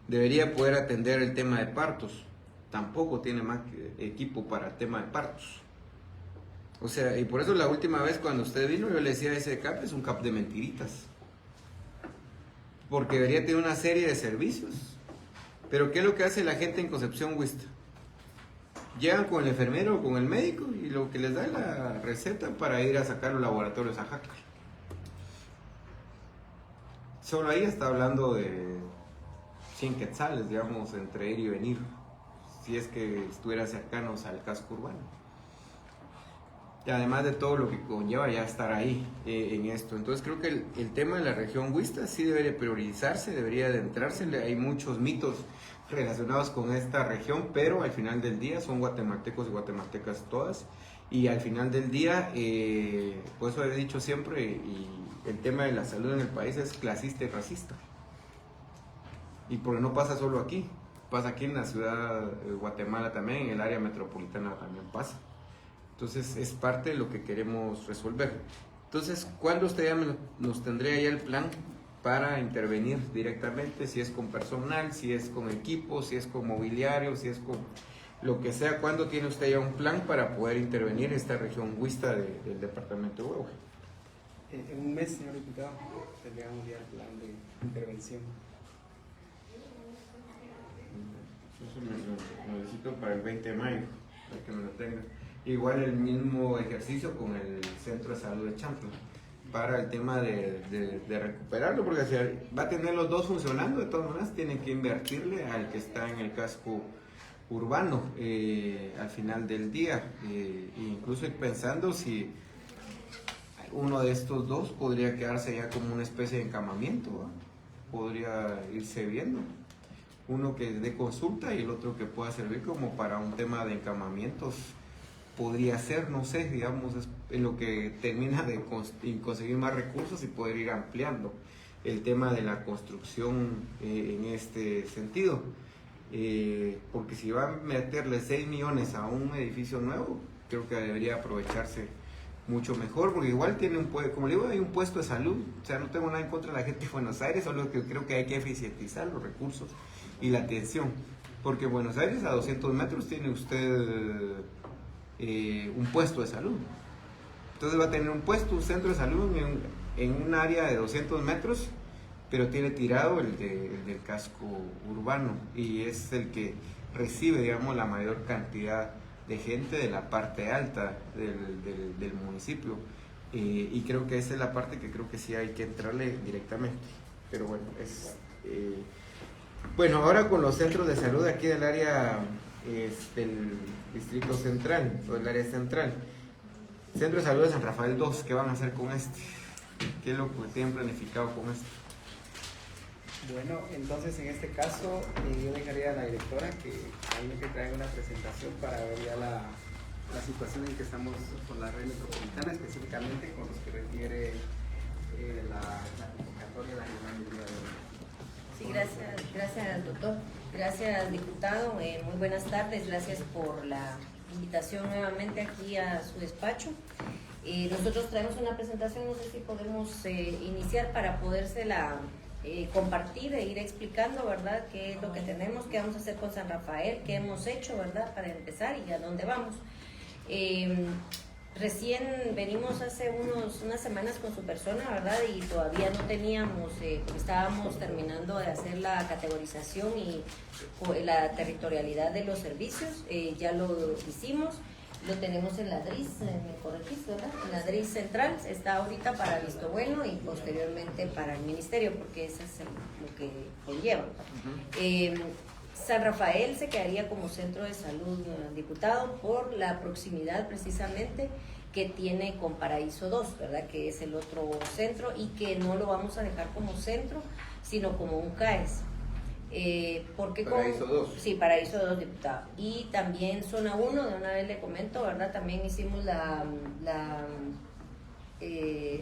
Debería poder atender el tema de partos. Tampoco tiene más equipo para el tema de partos. O sea, y por eso la última vez cuando usted vino yo le decía, ese CAP es un CAP de mentiritas. Porque debería tener una serie de servicios. Pero ¿qué es lo que hace la gente en Concepción Huista? Llegan con el enfermero o con el médico y lo que les da es la receta para ir a sacar los laboratorios a Jácar. Solo ahí está hablando de 100 quetzales, digamos, entre ir y venir, si es que estuviera cercanos al casco urbano. Y además de todo lo que conlleva ya estar ahí en esto. Entonces creo que el tema de la región Huista sí debería priorizarse, debería adentrarse. Hay muchos mitos relacionados con esta región, pero al final del día son guatemaltecos y guatemaltecas todas. Y al final del día, por eso he dicho siempre, y el tema de la salud en el país es clasista y racista. Y porque no pasa solo aquí, pasa aquí en la ciudad de Guatemala también, en el área metropolitana también pasa. Entonces es parte de lo que queremos resolver. Entonces, ¿cuándo usted ya nos tendría ya el plan para intervenir directamente? Si es con personal, si es con equipo, si es con mobiliario, si es con lo que sea. ¿Cuándo tiene usted ya un plan para poder intervenir en esta región Huista del departamento de Huehue? En un mes, señor diputado, tendríamos ya el plan de intervención. Eso lo necesito para el 20 de mayo, para que me lo tenga. Igual el mismo ejercicio con el Centro de Salud de Champlain, para el tema de recuperarlo, porque si va a tener los dos funcionando, de todas maneras tienen que invertirle al que está en el casco urbano al final del día, incluso pensando si uno de estos dos podría quedarse ya como una especie de encamamiento, ¿va? Podría irse viendo, uno que dé consulta y el otro que pueda servir como para un tema de encamamientos. Podría ser, no sé, digamos, es en lo que termina de conseguir más recursos y poder ir ampliando el tema de la construcción en este sentido. Porque si va a meterle 6 millones a un edificio nuevo, creo que debería aprovecharse mucho mejor, porque igual tiene como le digo, hay un puesto de salud. O sea, no tengo nada en contra de la gente de Buenos Aires, solo que creo que hay que eficientizar los recursos y la atención. Porque en Buenos Aires a 200 metros tiene usted un puesto de salud. Entonces va a tener un centro de salud en un área de 200 metros, pero tiene tirado el del casco urbano y es el que recibe, digamos, la mayor cantidad de gente de la parte alta del municipio. Y creo que esa es la parte que creo que sí hay que entrarle directamente. Pero bueno, bueno, ahora con los centros de salud aquí del área del distrito central, o del área central. Centro de salud de San Rafael 2, ¿qué van a hacer con este? ¿Qué es lo que tienen planificado con este? Bueno, entonces en este caso yo dejaría a la directora que traiga una presentación para ver ya la situación en que estamos con la red metropolitana, específicamente con los que refiere la convocatoria de la reunión del día de hoy. Sí, gracias doctor, gracias diputado, muy buenas tardes, gracias por la invitación nuevamente aquí a su despacho. Nosotros traemos una presentación, no sé si podemos iniciar para podérsela compartir e ir explicando, ¿verdad?, qué es lo que tenemos, qué vamos a hacer con San Rafael, qué hemos hecho, ¿verdad?, para empezar y a dónde vamos. Recién venimos hace unas semanas con su persona, ¿verdad? Y todavía no teníamos, estábamos terminando de hacer la categorización y la territorialidad de los servicios. Ya lo hicimos, lo tenemos en la DRIS, me corregís, ¿verdad? En la DRIS central, está ahorita para Visto Bueno y posteriormente para el ministerio, porque eso es lo que conlleva. San Rafael se quedaría como centro de salud, diputado, por la proximidad precisamente que tiene con Paraíso 2, ¿verdad?, que es el otro centro y que no lo vamos a dejar como centro, sino como un CAES. Porque Paraíso 2. Sí, Paraíso 2, diputado. Y también Zona 1, de una vez le comento, ¿verdad?, también hicimos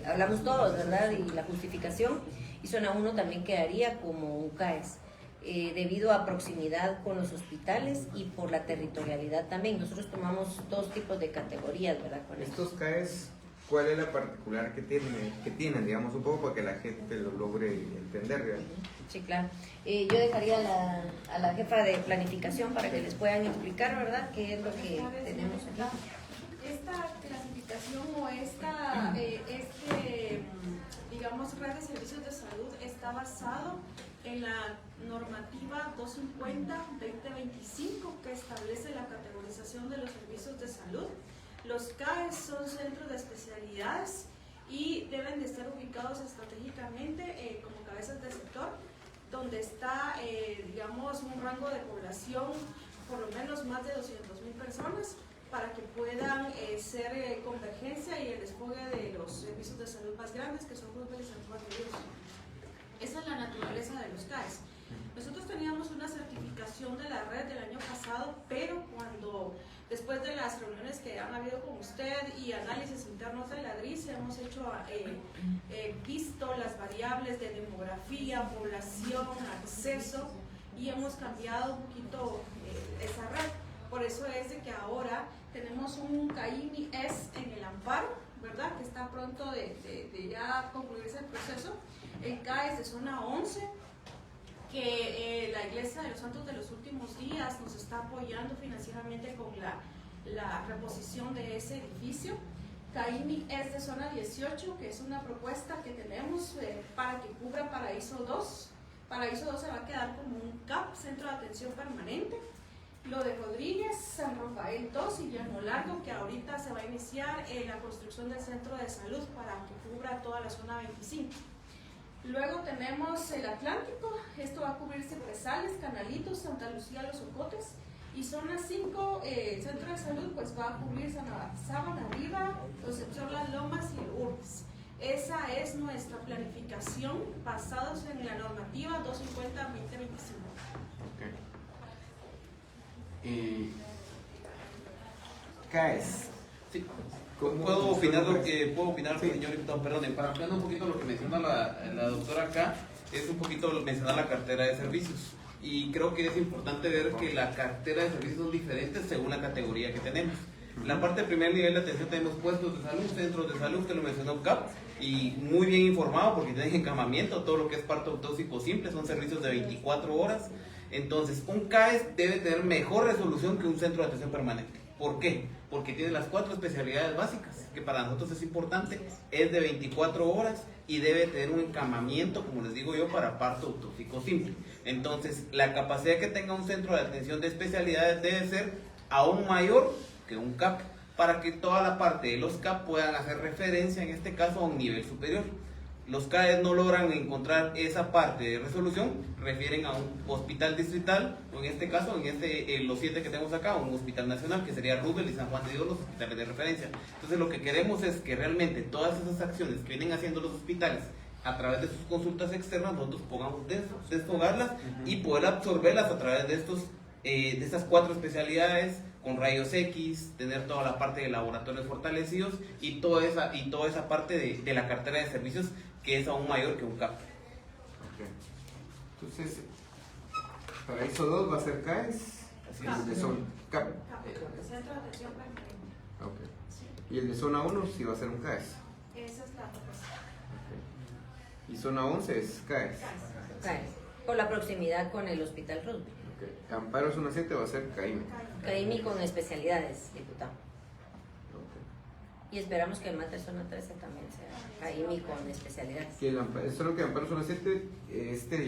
hablamos todos, ¿verdad?, y la justificación, y Zona 1 también quedaría como un CAES. Debido a proximidad con los hospitales y por la territorialidad también. Nosotros tomamos dos tipos de categorías, ¿verdad? Con estos CAES, ¿cuál es la particular que tienen, digamos, un poco para que la gente lo logre entender realmente? Sí, claro. Yo dejaría a la jefa de planificación para que les puedan explicar, ¿verdad?, qué es lo que tenemos aquí. Esta clasificación o digamos, red de servicios de salud está basado en la normativa 250-2025 que establece la categorización de los servicios de salud. Los CAES son centros de especialidades y deben de estar ubicados estratégicamente como cabezas de sector, donde está, digamos, un rango de población por lo menos más de 200,000 personas, para que puedan ser convergencia y el desfogue de los servicios de salud más grandes, que son Roosevelt y San Juan de Dios. Esa es la naturaleza de los CAES. Nosotros teníamos una certificación de la red del año pasado, pero después de las reuniones que han habido con usted y análisis internos de la DRIS, hemos visto las variables de demografía, población, acceso, y hemos cambiado un poquito esa red. Por eso es de que ahora tenemos un CAIMI-S en el amparo, ¿verdad?, que está pronto de ya concluirse el proceso. El CAES de zona 11, que la Iglesia de los Santos de los Últimos Días nos está apoyando financieramente con la reposición de ese edificio. CAIMI-S de zona 18, que es una propuesta que tenemos para que cubra Paraíso 2. Paraíso 2 se va a quedar como un CAP, Centro de Atención Permanente. lo de Rodríguez, San Rafael 2 y Llano Largo, que ahorita se va a iniciar la construcción del centro de salud para que cubra toda la zona 25. Luego tenemos el Atlántico, esto va a cubrir Cipresales, Canalitos, Santa Lucía, Los Ocotes, y zona 5, el centro de salud pues va a cubrir Sábana Arriba, Concepción Las Lomas y el Urbes. Esa es nuestra planificación basados en la normativa 250-2025. CAES. Sí. ¿Cómo ¿Puedo opinar funciona? puedo opinar, Sí. señor diputado? Perdón, para ampliar un poquito lo que menciona la doctora acá, es un poquito mencionar la cartera de servicios. Y creo que es importante ver que la cartera de servicios son diferentes según la categoría que tenemos. En la parte de primer nivel de atención tenemos puestos de salud, centros de salud, usted lo mencionó, CAP, y muy bien informado porque tienen encamamiento, todo lo que es parto autóxico simple, son servicios de 24 horas. Entonces, un CAES debe tener mejor resolución que un centro de atención permanente. ¿Por qué? Porque tiene las 4 especialidades básicas, que para nosotros es importante, es de 24 horas y debe tener un encamamiento, como les digo yo, para parto autóxico simple. Entonces, la capacidad que tenga un centro de atención de especialidades debe ser aún mayor que un CAP, para que toda la parte de los CAP puedan hacer referencia, en este caso, a un nivel superior. Los CAES no logran encontrar esa parte de resolución, refieren a un hospital distrital, o en este caso, los 7 que tenemos acá, un hospital nacional, que sería Roosevelt y San Juan de Dios, los hospitales de referencia. Entonces, lo que queremos es que realmente todas esas acciones que vienen haciendo los hospitales a través de sus consultas externas, nosotros podamos desfogarlas y poder absorberlas a través de estas 4 especialidades, con rayos X, tener toda la parte de laboratorios fortalecidos y toda esa parte de la cartera de servicios que es aún mayor que un CAP. Okay. Entonces, para ISO 2 va a ser CAES, Así y el de zona CAP. Centro de atención permanente. Okay. Sí, Y el de zona 1 sí va a ser un CAES. esa es la propuesta. Okay. Y zona 11 es CAES. CAES, por la proximidad con el Hospital Roosevelt. Okay. Amparo zona 7 va a ser CAIME. CAIMI con especialidades, diputado. Okay. Y esperamos que el Mater Zona 13 también sea CAIMI con especialidades. Que solo que Amparo zona 7,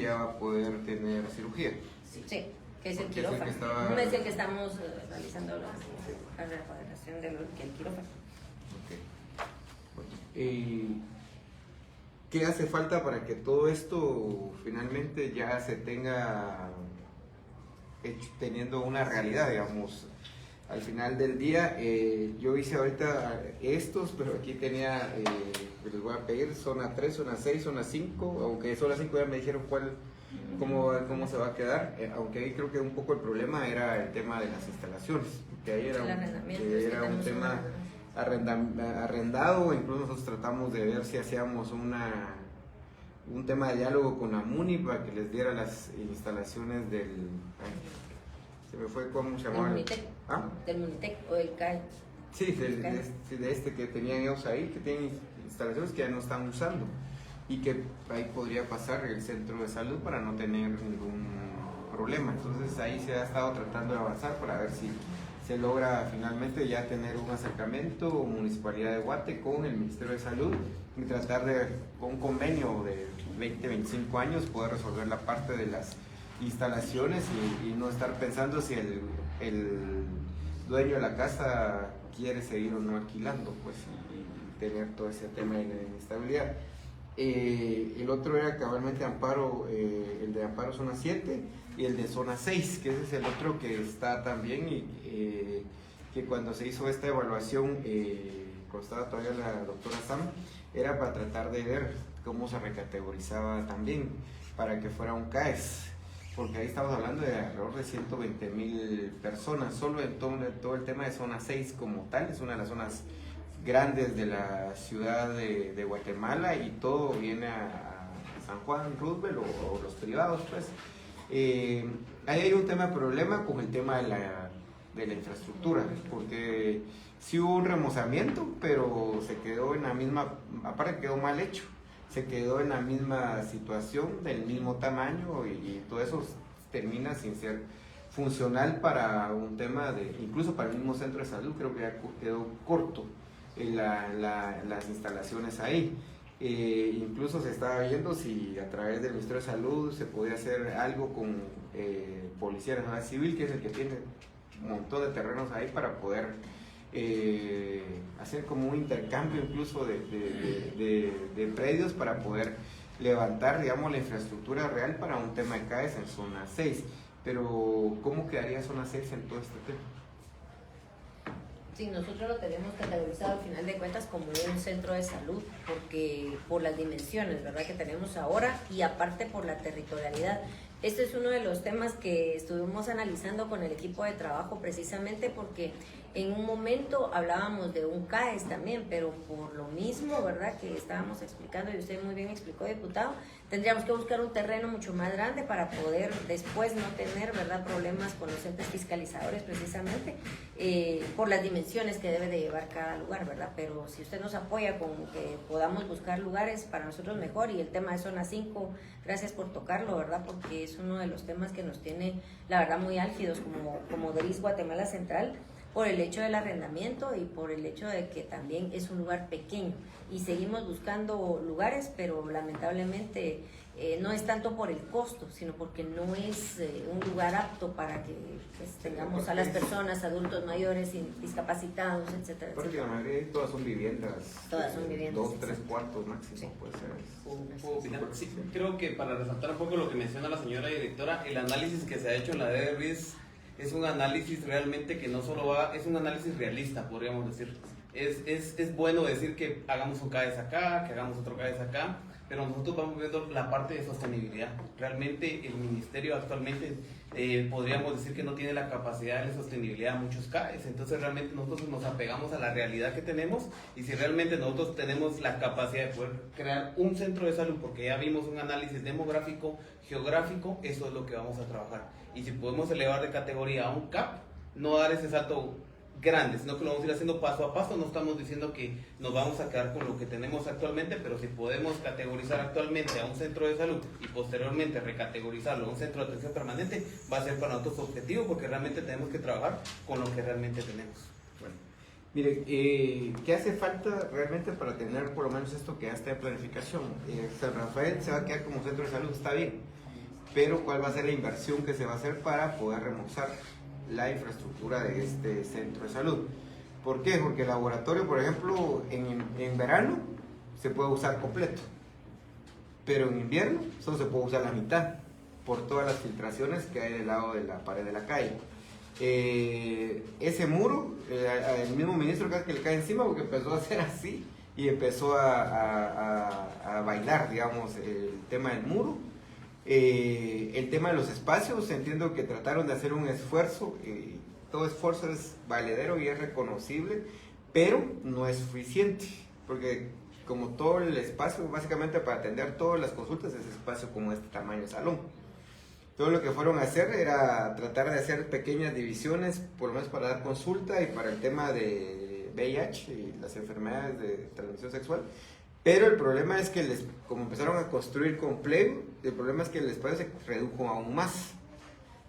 ya va a poder tener cirugía. Sí, que es el Porque es el quirófano. que estaba- No es el que estamos realizando la reparación del quirófano. Okay. Bueno, ¿qué hace falta para que todo esto finalmente ya se tenga teniendo una realidad, digamos? Al final del día, yo hice ahorita estos, pero aquí tenía, les voy a pedir zona 3, zona 6, zona 5, aunque zona 5 ya me dijeron cómo se va a quedar, aunque ahí creo que un poco el problema era el tema de las instalaciones, porque ahí era El arrendamiento, que es que era un tenemos tema arrendado, incluso nosotros tratamos de ver si hacíamos un tema de diálogo con la MUNI para que les diera las instalaciones se me fue cómo se Del llamaba. Munitec, ¿Ah? del Munitec o del CAE. Sí, de este que tenían ellos ahí, que tienen instalaciones que ya no están usando y que ahí podría pasar el centro de salud para no tener ningún problema. Entonces ahí se ha estado tratando de avanzar para ver si se logra finalmente ya tener un acercamiento Municipalidad de Guate con el Ministerio de Salud y tratar de, con un convenio de 20-25 años, poder resolver la parte de las instalaciones y no estar pensando si el dueño de la casa quiere seguir o no alquilando, pues, y tener todo ese tema de inestabilidad. El otro era cabalmente Amparo, el de Amparo zona 7 y el de zona 6, que ese es el otro que está también y que cuando se hizo esta evaluación, cuando estaba todavía la doctora Sam, era para tratar de ver cómo se recategorizaba también para que fuera un CAES, porque ahí estamos hablando de alrededor de 120,000 personas, solo en todo el tema de zona 6 como tal, es una de las zonas grandes de la ciudad de Guatemala y todo viene a San Juan, Roosevelt o los privados, pues. Ahí hay un problema con el tema de la infraestructura, porque sí hubo un remozamiento, pero se quedó en la misma, aparte quedó mal hecho, se quedó en la misma situación, del mismo tamaño y todo eso termina sin ser funcional para un tema incluso para el mismo centro de salud, creo que ya quedó corto las instalaciones ahí. Incluso se estaba viendo si a través del Ministerio de Salud se podía hacer algo con Policía Nacional Civil, que es el que tiene un montón de terrenos ahí, para poder hacer como un intercambio incluso de predios para poder levantar, digamos, la infraestructura real para un tema de CAES en zona 6. Pero ¿cómo quedaría zona 6 en todo este tema? Sí, nosotros lo tenemos categorizado al final de cuentas como un centro de salud, porque por las dimensiones, ¿verdad?, que tenemos ahora, y aparte por la territorialidad. Este es uno de los temas que estuvimos analizando con el equipo de trabajo, precisamente porque en un momento hablábamos de un CAES también, pero por lo mismo, ¿verdad?, que estábamos explicando, y usted muy bien explicó, diputado, tendríamos que buscar un terreno mucho más grande para poder después no tener, ¿verdad?, problemas con los entes fiscalizadores, precisamente por las dimensiones que debe de llevar cada lugar, ¿verdad? Pero si usted nos apoya con que podamos buscar lugares, para nosotros mejor. Y el tema de zona 5, gracias por tocarlo, ¿verdad?, porque es uno de los temas que nos tiene, la verdad, muy álgidos como DRIS Guatemala Central, por el hecho del arrendamiento y por el hecho de que también es un lugar pequeño, y seguimos buscando lugares, pero lamentablemente no es tanto por el costo, sino porque no es un lugar apto para que pues, tengamos a las personas, adultos mayores, discapacitados, etcétera, Porque la mayoría de todas son viviendas. Todas son viviendas, 2, 3 exacto. cuartos máximo, Sí. puede ser. ¿Puedo opinar? Sí, creo que para resaltar un poco lo que menciona la señora directora, el análisis que se ha hecho en la DRIS es un análisis realmente que no solo es un análisis realista, podríamos decir. Es bueno decir que hagamos un CAES acá, que hagamos otro CAES acá, pero nosotros vamos viendo la parte de sostenibilidad. Realmente el ministerio actualmente podríamos decir que no tiene la capacidad de sostenibilidad a muchos CAES, entonces realmente nosotros nos apegamos a la realidad que tenemos, y si realmente nosotros tenemos la capacidad de poder crear un centro de salud, porque ya vimos un análisis demográfico, geográfico, eso es lo que vamos a trabajar. Y si podemos elevar de categoría a un CAP, no dar ese salto grande, sino que lo vamos a ir haciendo paso a paso. No estamos diciendo que nos vamos a quedar con lo que tenemos actualmente, pero si podemos categorizar actualmente a un centro de salud y posteriormente recategorizarlo a un centro de atención permanente, va a ser para nosotros objetivo, porque realmente tenemos que trabajar con lo que realmente tenemos. Bueno, mire, ¿qué hace falta realmente para tener por lo menos esto que ya está de planificación? San Rafael se va a quedar como centro de salud, está bien, pero ¿cuál va a ser la inversión que se va a hacer para poder remozar la infraestructura de este centro de salud? ¿Por qué? Porque el laboratorio, por ejemplo, en verano se puede usar completo, pero en invierno solo se puede usar la mitad por todas las filtraciones que hay del lado de la pared de la calle. Ese muro, el mismo ministro casi que le cae encima porque empezó a hacer así y empezó a bailar, digamos, el tema del muro. El tema de los espacios, entiendo que trataron de hacer un esfuerzo, todo esfuerzo es valedero y es reconocible, pero no es suficiente, porque como todo el espacio, básicamente para atender todas las consultas, es espacio como este tamaño de salón. Todo lo que fueron a hacer era tratar de hacer pequeñas divisiones, por lo menos para dar consulta y para el tema de VIH y las enfermedades de transmisión sexual. Pero el problema es que como empezaron a construir con plego, el problema es que el espacio se redujo aún más.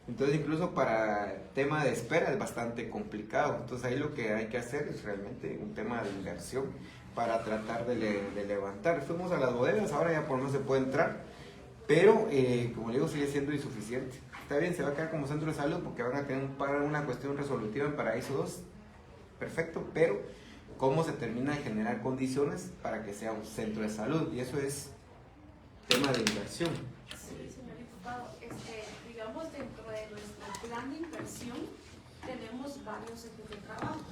Entonces incluso para el tema de espera es bastante complicado. Entonces ahí lo que hay que hacer es realmente un tema de inversión para tratar de levantar. Fuimos a las bodegas, ahora ya por lo menos se puede entrar, pero como le digo, sigue siendo insuficiente. Está bien, se va a quedar como centro de salud porque van a tener una cuestión resolutiva en Paraíso 2, perfecto, pero cómo se termina de generar condiciones para que sea un centro de salud, y eso es tema de inversión. Sí, señor diputado, digamos, dentro de nuestro plan de inversión tenemos varios ejes de trabajo.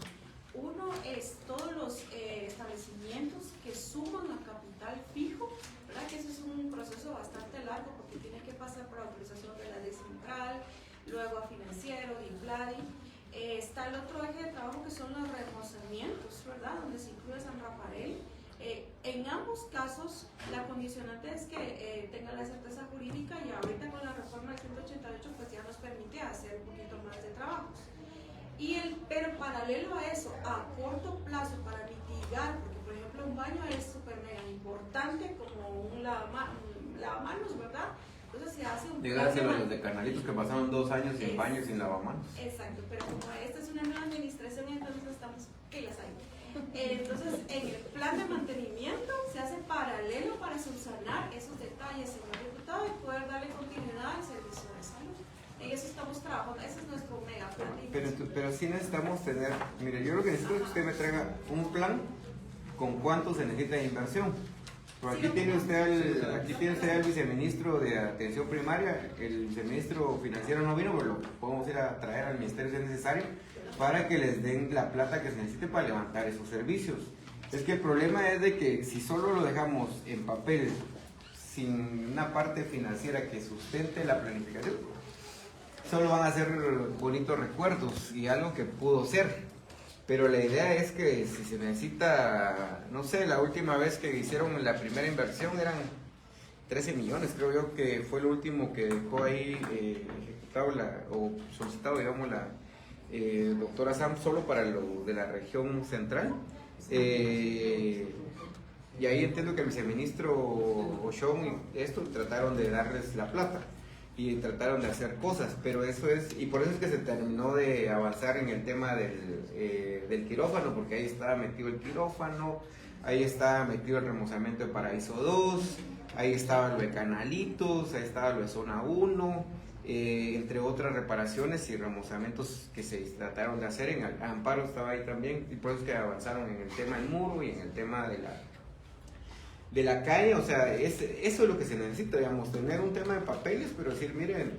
Uno es todos los establecimientos que suman a capital fijo, ¿verdad? Que ese es un proceso bastante largo porque tiene que pasar por autorización de la ley central, luego a financiero, DIPLADI. Está el otro eje de trabajo que son los remozamientos, ¿verdad? Donde se incluye San Rafael. En ambos casos, la condicionante es que tenga la certeza jurídica, y ahorita con la reforma del 188 pues ya nos permite hacer un poquito más de trabajos. Pero paralelo a eso, a corto plazo, para mitigar, porque por ejemplo un baño es súper mega importante como un lavamanos, ¿verdad? Entonces se hace un Dígaselo a los de Canalitos que pasaron 2 años sin baño y sin lavamanos. Exacto, pero como esta es una nueva administración, entonces estamos pilas ahí. Entonces, en el plan de mantenimiento se hace paralelo para subsanar esos detalles, señor diputado, y poder darle continuidad al servicio de salud. En eso estamos trabajando, ese es nuestro mega plan. Pero sí necesitamos tener, mire, yo lo que necesito es que usted me traiga un plan con cuánto se necesita de inversión. Pero aquí tiene usted al viceministro de Atención Primaria, el viceministro financiero no vino, pero lo podemos ir a traer al ministerio si es necesario, para que les den la plata que se necesite para levantar esos servicios. Es que el problema es de que si solo lo dejamos en papel, sin una parte financiera que sustente la planificación, solo van a ser bonitos recuerdos y algo que pudo ser. Pero la idea es que si se necesita, no sé, la última vez que hicieron la primera inversión eran 13 millones, creo yo que fue lo último que dejó ahí ejecutado o solicitado, digamos, la doctora Sam, solo para lo de la región central. Y ahí entiendo que el viceministro Oshon y esto trataron de darles la plata y trataron de hacer cosas, pero eso es, y por eso es que se terminó de avanzar en el tema del quirófano, porque ahí estaba metido el quirófano, ahí estaba metido el remozamiento de Paraíso 2, ahí estaba lo de Canalitos, ahí estaba lo de Zona 1, entre otras reparaciones y remozamientos que se trataron de hacer. En Amparo estaba ahí también, y por eso es que avanzaron en el tema del muro y en el tema de la calle. O sea, eso es lo que se necesita, digamos, tener un tema de papeles, pero decir, miren,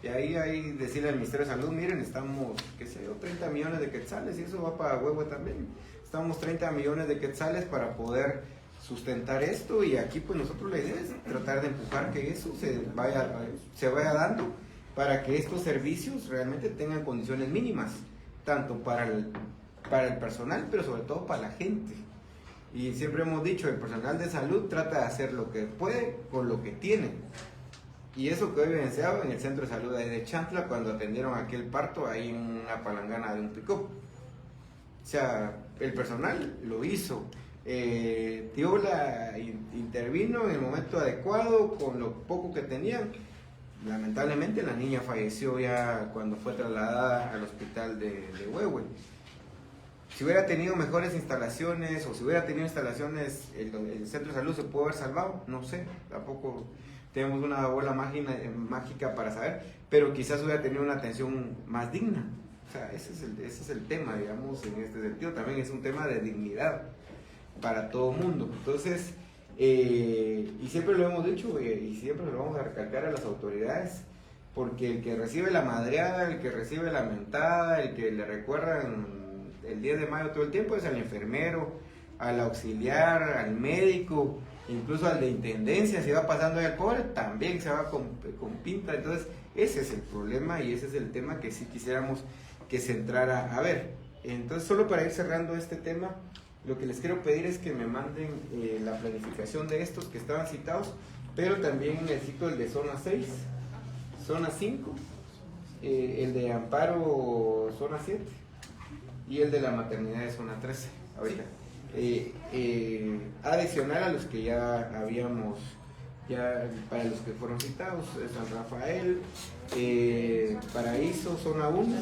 y ahí decirle al Ministerio de Salud, miren, estamos, qué sé yo, 30 millones de quetzales, y eso va para Huehue también, estamos 30 millones de quetzales para poder sustentar esto, y aquí pues nosotros la idea es tratar de empujar que eso se vaya dando, para que estos servicios realmente tengan condiciones mínimas, tanto para el personal, pero sobre todo para la gente. Y siempre hemos dicho, el personal de salud trata de hacer lo que puede con lo que tiene. Y eso quedó evidenciado en el centro de salud de Chantla, cuando atendieron aquel parto ahí en una palangana de un pick-up. O sea, el personal lo hizo. Tiola intervino en el momento adecuado con lo poco que tenían. Lamentablemente la niña falleció ya cuando fue trasladada al hospital de Huehue. Si hubiera tenido mejores instalaciones, o si hubiera tenido instalaciones, el centro de salud se pudo haber salvado, no sé, tampoco tenemos una bola mágica para saber, pero quizás hubiera tenido una atención más digna. O sea, ese es el tema, digamos, en este sentido. También es un tema de dignidad para todo el mundo. Entonces, y siempre lo hemos dicho, y siempre lo vamos a recalcar a las autoridades, porque el que recibe la madreada, el que recibe la mentada, el que le recuerdan el 10 de mayo todo el tiempo es al enfermero, al auxiliar, al médico, incluso al de intendencia. Si va pasando ahí al pobre, también se va con pinta. Entonces ese es el problema, y ese es el tema que sí quisiéramos que se entrara a ver. Entonces, solo para ir cerrando este tema, lo que les quiero pedir es que me manden la planificación de estos que estaban citados, pero también necesito el de zona 6, zona 5, el de Amparo zona 7 y el de la maternidad de zona 13 ahorita. Adicional a los que ya habíamos, para los que fueron citados, San Rafael, Paraíso, zona 1,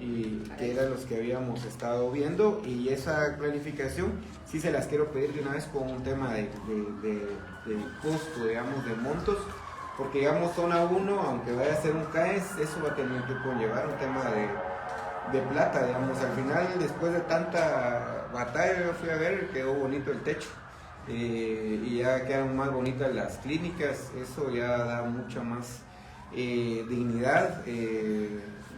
y que eran los que habíamos estado viendo. Y esa planificación sí se las quiero pedir de una vez con un tema de costo, digamos, de montos, porque digamos zona 1, aunque vaya a ser un CAES, eso va a tener que conllevar un tema de plata, digamos. Al final, después de tanta batalla, yo fui a ver, quedó bonito el techo, y ya quedan más bonitas las clínicas. Eso ya da mucha más dignidad.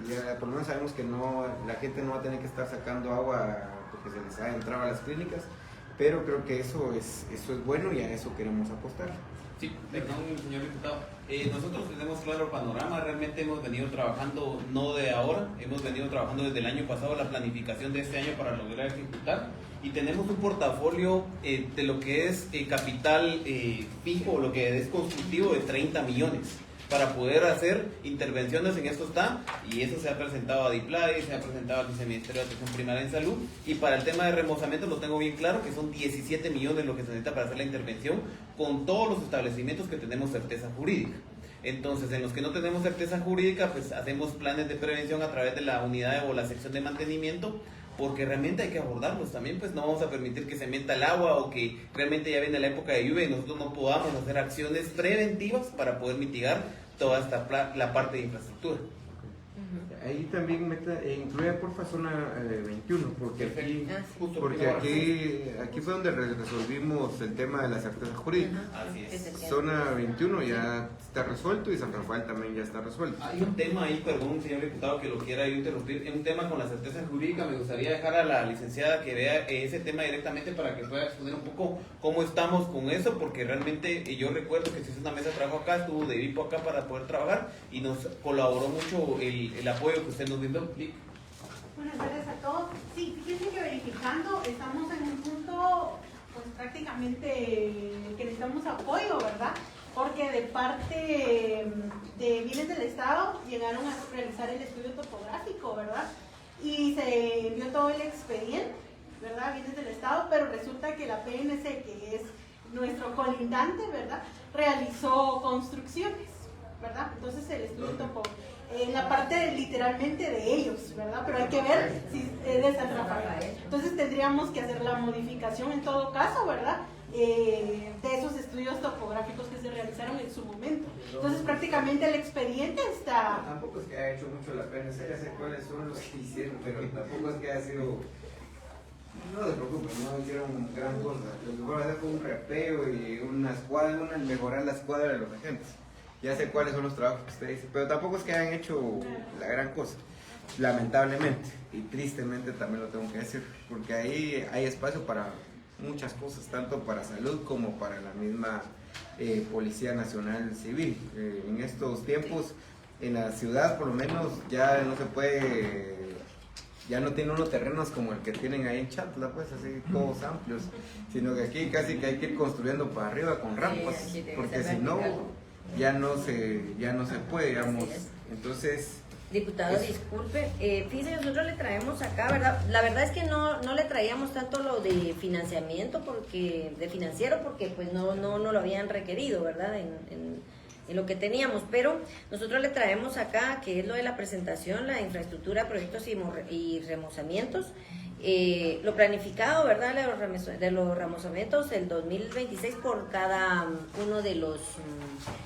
Ya por lo menos sabemos que la gente no va a tener que estar sacando agua porque se les ha entrado a las clínicas, pero creo que eso es bueno, y a eso queremos apostar. Sí, perdón, señor diputado. Nosotros tenemos claro el panorama. Realmente hemos venido trabajando, no de ahora, hemos venido trabajando desde el año pasado la planificación de este año para lograr ejecutar, y tenemos un portafolio de lo que es capital fijo, lo que es constructivo, de 30 millones para poder hacer intervenciones. En esto está, y eso se ha presentado a DIPLADI, se ha presentado al Viceministerio de Atención Primaria en Salud. Y para el tema de remozamiento lo tengo bien claro, que son 17 millones lo que se necesita para hacer la intervención, con todos los establecimientos que tenemos certeza jurídica. Entonces, en los que no tenemos certeza jurídica, pues hacemos planes de prevención a través de la unidad o la sección de mantenimiento, porque realmente hay que abordarlos también, pues no vamos a permitir que se meta el agua o que realmente ya viene la época de lluvia y nosotros no podamos hacer acciones preventivas para poder mitigar toda la parte de infraestructura. Ahí también incluya porfa zona 21, porque aquí, Justo porque aquí fue donde resolvimos el tema de la certeza jurídica. Así es. Zona 21 ya está resuelto y San Rafael también ya está resuelto. Hay un tema ahí, perdón, señor diputado, que lo quiera yo interrumpir, un tema con la certeza jurídica. Me gustaría dejar a la licenciada que vea ese tema directamente para que pueda exponer un poco cómo estamos con eso, porque realmente yo recuerdo que se hizo una mesa de trabajo acá, estuvo de Vipo acá para poder trabajar y nos colaboró mucho el apoyo que usted nos brindó. Buenas tardes a todos. Sí, fíjense que verificando estamos en un punto pues prácticamente que necesitamos apoyo, ¿verdad? Porque de parte de bienes del Estado llegaron a realizar el estudio topográfico, ¿verdad? Y se envió todo el expediente, ¿verdad? Bienes del Estado, pero resulta que la PNC, que es nuestro colindante, ¿verdad? Realizó construcciones, ¿verdad? Entonces el estudio topográfico, la parte literalmente de ellos, ¿verdad? Pero hay que ver si es de San Rafael. Entonces tendríamos que hacer la modificación en todo caso, ¿verdad? De esos estudios topográficos que se realizaron en su momento. Entonces prácticamente el expediente está... Tampoco es que haya hecho mucho la pena, ya sé cuáles son los que hicieron, pero tampoco es que haya sido... No se preocupen, no hicieron gran cosa. Lo que fueron a hacer fue un rapeo y mejorar la escuadra de los agentes. Ya sé cuáles son los trabajos que usted dice, pero tampoco es que hayan hecho la gran cosa, lamentablemente, y tristemente también lo tengo que decir, porque ahí hay espacio para muchas cosas, tanto para salud como para la misma Policía Nacional Civil. En estos tiempos, en la ciudad por lo menos, ya no se puede, ya no tiene uno terrenos como el que tienen ahí en Chatla, pues así todos amplios, sino que aquí casi que hay que ir construyendo para arriba con rampas, porque si no... ya no se puede, digamos. Entonces, Diputado, disculpe, fíjese, nosotros le traemos acá, ¿verdad? La verdad es que no le traíamos tanto lo de financiamiento, de financiero, porque pues no lo habían requerido, ¿verdad? En lo que teníamos, pero nosotros le traemos acá, que es lo de la presentación, la infraestructura, proyectos y remozamientos, lo planificado, ¿verdad? De los remozamientos el 2026 por cada uno de los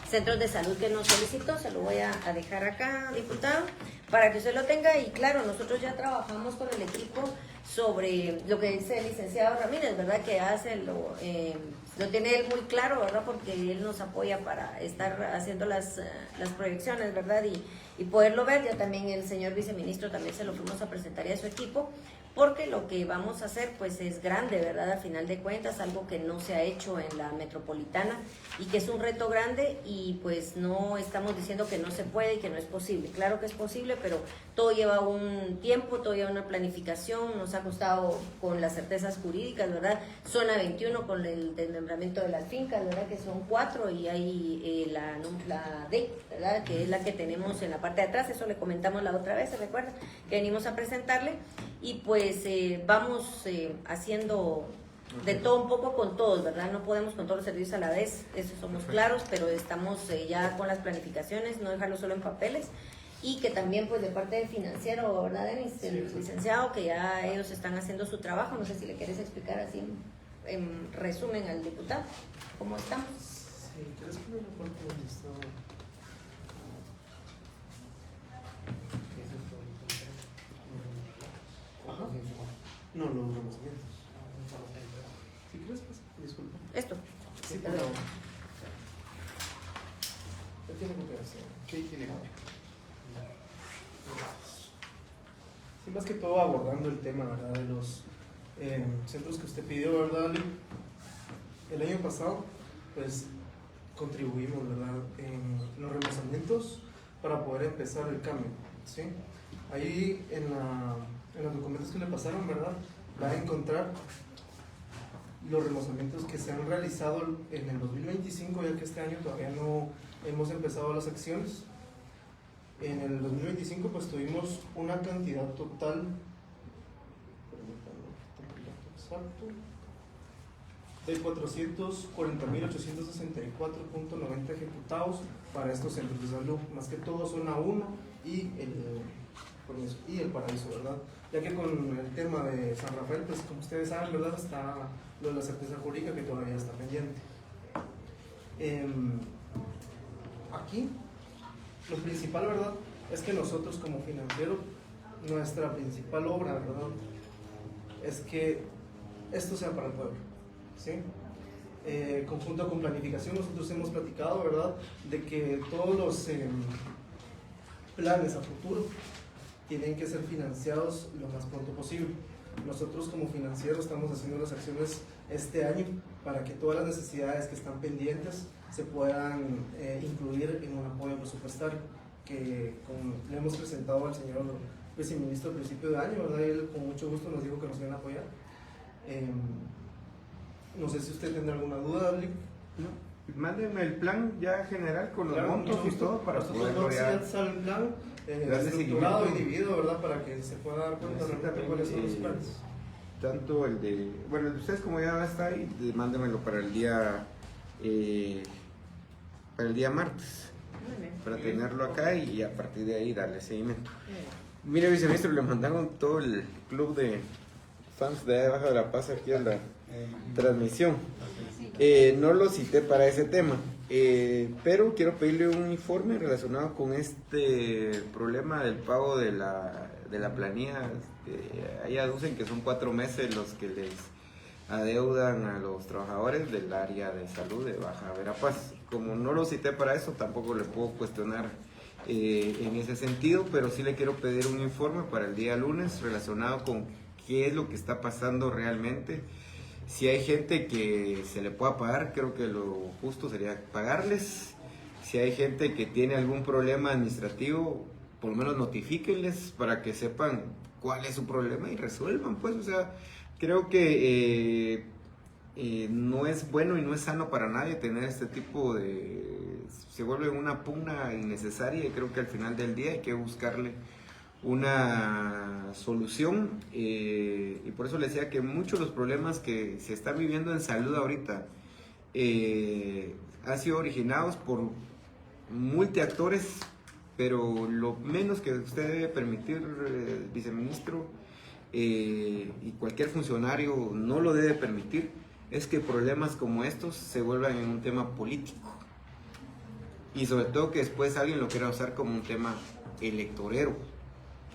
centros de salud que nos solicitó. Se lo voy a dejar acá, diputado, para que usted lo tenga. Y claro, nosotros ya trabajamos con el equipo sobre lo que dice el licenciado Ramírez, ¿verdad? Que lo tiene él muy claro, ¿verdad? Porque él nos apoya para estar haciendo las proyecciones, ¿verdad? Y poderlo ver. Ya también el señor viceministro también se lo fuimos a presentar a su equipo, porque lo que vamos a hacer pues es grande, ¿verdad? Al final de cuentas, algo que no se ha hecho en la metropolitana y que es un reto grande, y pues no estamos diciendo que no se puede y que no es posible. Claro que es posible, pero todo lleva un tiempo, todo lleva una planificación. Nos ha costado con las certezas jurídicas, ¿verdad? Zona 21 con el desmembramiento de las fincas, ¿verdad? Que son 4, y hay la D, ¿verdad? Que es la que tenemos en la parte de atrás. Eso le comentamos la otra vez, ¿se recuerda? Que venimos a presentarle. Y pues vamos haciendo de todo un poco con todos, ¿verdad? No podemos con todos los servicios a la vez, eso somos claros, pero estamos ya con las planificaciones, no dejarlo solo en papeles. Y que también pues de parte del financiero, ¿verdad, Denis? El licenciado, que ya ellos están haciendo su trabajo. No sé si le quieres explicar así en resumen al diputado cómo estamos. Sí, ¿quieres poner la parte donde está? No, los remozamientos. Si quieres, pues, disculpa. Esto. Sí, por favor. ¿Qué tiene que hacer? ¿Qué tiene que hacer? Sí, más que todo abordando el tema, ¿verdad? De los centros que usted pidió, ¿verdad, Ali? El año pasado, pues, contribuimos, ¿verdad? En los remozamientos para poder empezar el cambio, ¿sí? Ahí en los documentos que le pasaron, ¿verdad? Va a encontrar los remozamientos que se han realizado en el 2025, ya que este año todavía no hemos empezado las acciones. En el 2025 pues tuvimos una cantidad total, de 440.864.90 ejecutados para estos centros de salud, más que todo zona 1 y y el Paraíso, ¿verdad? Ya que con el tema de San Rafael, pues como ustedes saben, ¿verdad? Está lo de la certeza jurídica que todavía está pendiente. Aquí, lo principal, ¿verdad? Es que nosotros como financiero, nuestra principal obra, ¿verdad? Es que esto sea para el pueblo, ¿sí? Conjunto con planificación, nosotros hemos platicado, ¿verdad? De que todos los planes a futuro tienen que ser financiados lo más pronto posible. Nosotros como financieros estamos haciendo las acciones este año para que todas las necesidades que están pendientes se puedan incluir en un apoyo presupuestario que le hemos presentado al señor viceministro al principio de año, ¿verdad? Y él con mucho gusto nos dijo que nos iban a apoyar. No sé si usted tendrá alguna duda, David. No. Mándenme el plan ya general con los Claro, montos y todo para poderlo ya. Sale el plan darle estructurado y seguimiento. dividido, ¿verdad? Para que se pueda dar cuenta realmente cuáles son los planes. Tanto el de, bueno, el de ustedes como ya está ahí, mándemelo para el día martes, para tenerlo acá y a partir de ahí darle seguimiento. Mire, viceministro, le mandaron todo el club de fans de Baja de la Paz aquí a la transmisión. No lo cité para ese tema, pero quiero pedirle un informe relacionado con este problema del pago de la planilla. Ahí aducen que son 4 meses los que les adeudan a los trabajadores del área de salud de Baja Verapaz. Como no lo cité para eso, tampoco le puedo cuestionar en ese sentido, pero sí le quiero pedir un informe para el día lunes relacionado con qué es lo que está pasando realmente. Si hay gente que se le pueda pagar, creo que lo justo sería pagarles. Si hay gente que tiene algún problema administrativo, por lo menos notifíquenles para que sepan cuál es su problema y resuelvan, pues. O sea, creo que no es bueno y no es sano para nadie tener este tipo de... Se vuelve una pugna innecesaria y creo que al final del día hay que buscarle una solución, y por eso les decía que muchos de los problemas que se están viviendo en salud ahorita han sido originados por multiactores, pero lo menos que usted debe permitir, viceministro, y cualquier funcionario no lo debe permitir, es que problemas como estos se vuelvan en un tema político y sobre todo que después alguien lo quiera usar como un tema electorero,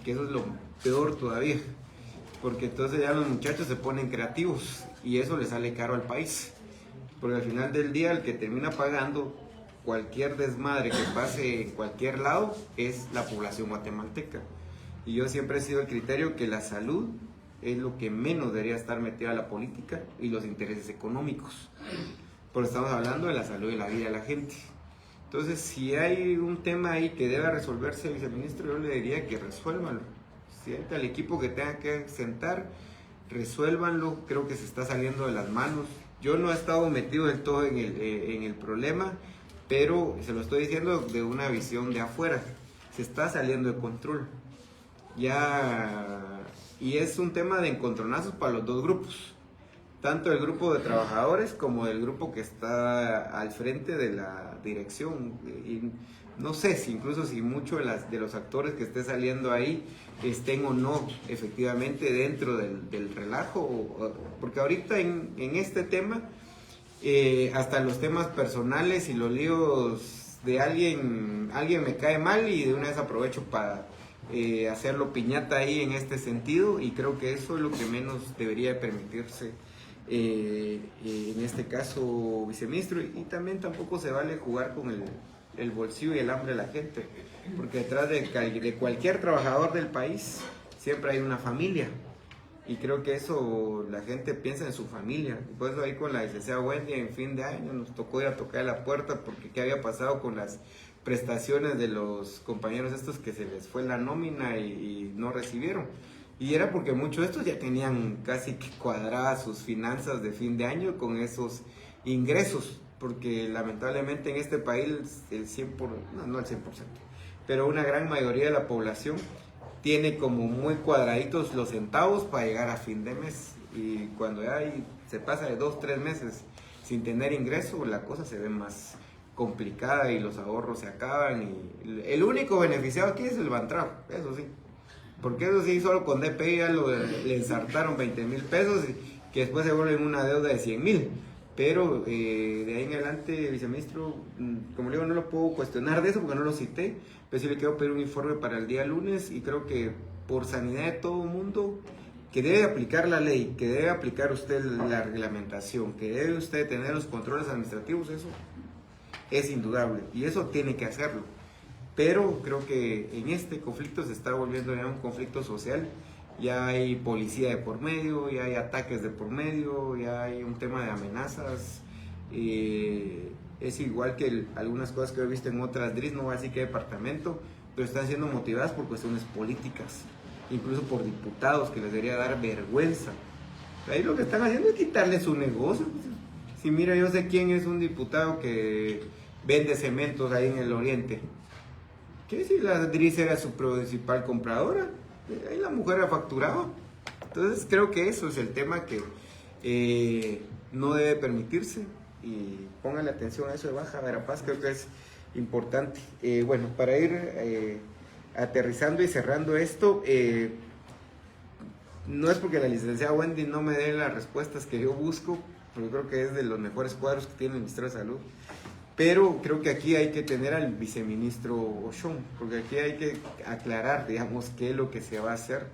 que eso es lo peor todavía, porque entonces ya los muchachos se ponen creativos y eso le sale caro al país, porque al final del día el que termina pagando cualquier desmadre que pase en cualquier lado es la población guatemalteca. Y yo siempre he sido el criterio que la salud es lo que menos debería estar metida a la política y los intereses económicos, porque estamos hablando de la salud y la vida de la gente. Entonces, si hay un tema ahí que deba resolverse, viceministro, yo le diría que resuélvanlo. Sienta al equipo que tenga que sentar, resuélvanlo. Creo que se está saliendo de las manos. Yo no he estado metido del todo en el problema, pero se lo estoy diciendo de una visión de afuera. Se está saliendo de control. Y es un tema de encontronazos para los dos grupos. Tanto el grupo de trabajadores como el grupo que está al frente de la dirección. Y no sé si incluso si muchos de los actores que estén saliendo ahí estén o no efectivamente dentro del relajo, porque ahorita en este tema, hasta los temas personales y los líos de alguien me cae mal y de una vez aprovecho para hacerlo piñata ahí en este sentido, y creo que eso es lo que menos debería permitirse en este caso, viceministro. Y también tampoco se vale jugar con el bolsillo y el hambre de la gente, porque detrás de cualquier trabajador del país siempre hay una familia, y creo que eso la gente piensa en su familia. Y por eso ahí con la licenciada Wendy en fin de año nos tocó ir a tocar la puerta porque qué había pasado con las prestaciones de los compañeros estos que se les fue la nómina y no recibieron. Y era porque muchos de estos ya tenían casi que cuadradas sus finanzas de fin de año con esos ingresos, porque lamentablemente en este país el 100%, no el 100%, pero una gran mayoría de la población tiene como muy cuadraditos los centavos para llegar a fin de mes, y cuando ya se pasa de 2-3 meses sin tener ingreso, la cosa se ve más complicada y los ahorros se acaban, y el único beneficiado aquí es el Bantrao, eso sí. Porque eso sí, solo con DPI ya le ensartaron 20,000 pesos, que después se vuelven una deuda de 100,000. Pero de ahí en adelante, viceministro, como le digo, no lo puedo cuestionar de eso porque no lo cité, pero sí le quiero pedir un informe para el día lunes, y creo que por sanidad de todo el mundo, que debe aplicar la ley, que debe aplicar usted la reglamentación, que debe usted tener los controles administrativos, eso es indudable, y eso tiene que hacerlo. Pero creo que en este conflicto se está volviendo ya un conflicto social. Ya hay policía de por medio, ya hay ataques de por medio, ya hay un tema de amenazas. Es igual que algunas cosas que he visto en otras DRIS, no voy a decir qué departamento, pero están siendo motivadas por cuestiones políticas, incluso por diputados, que les debería dar vergüenza. Ahí lo que están haciendo es quitarle su negocio. Si mira, yo sé quién es un diputado que vende cementos ahí en el oriente. ¿Qué si la DRIS era su principal compradora? Ahí la mujer ha facturado. Entonces creo que eso es el tema que no debe permitirse, y póngale atención a eso de Baja Verapaz, creo que es importante. Bueno, para ir aterrizando y cerrando esto, no es porque la licenciada Wendy no me dé las respuestas que yo busco, porque creo que es de los mejores cuadros que tiene el Ministerio de Salud. Pero creo que aquí hay que tener al viceministro Oshón, porque aquí hay que aclarar, digamos, qué es lo que se va a hacer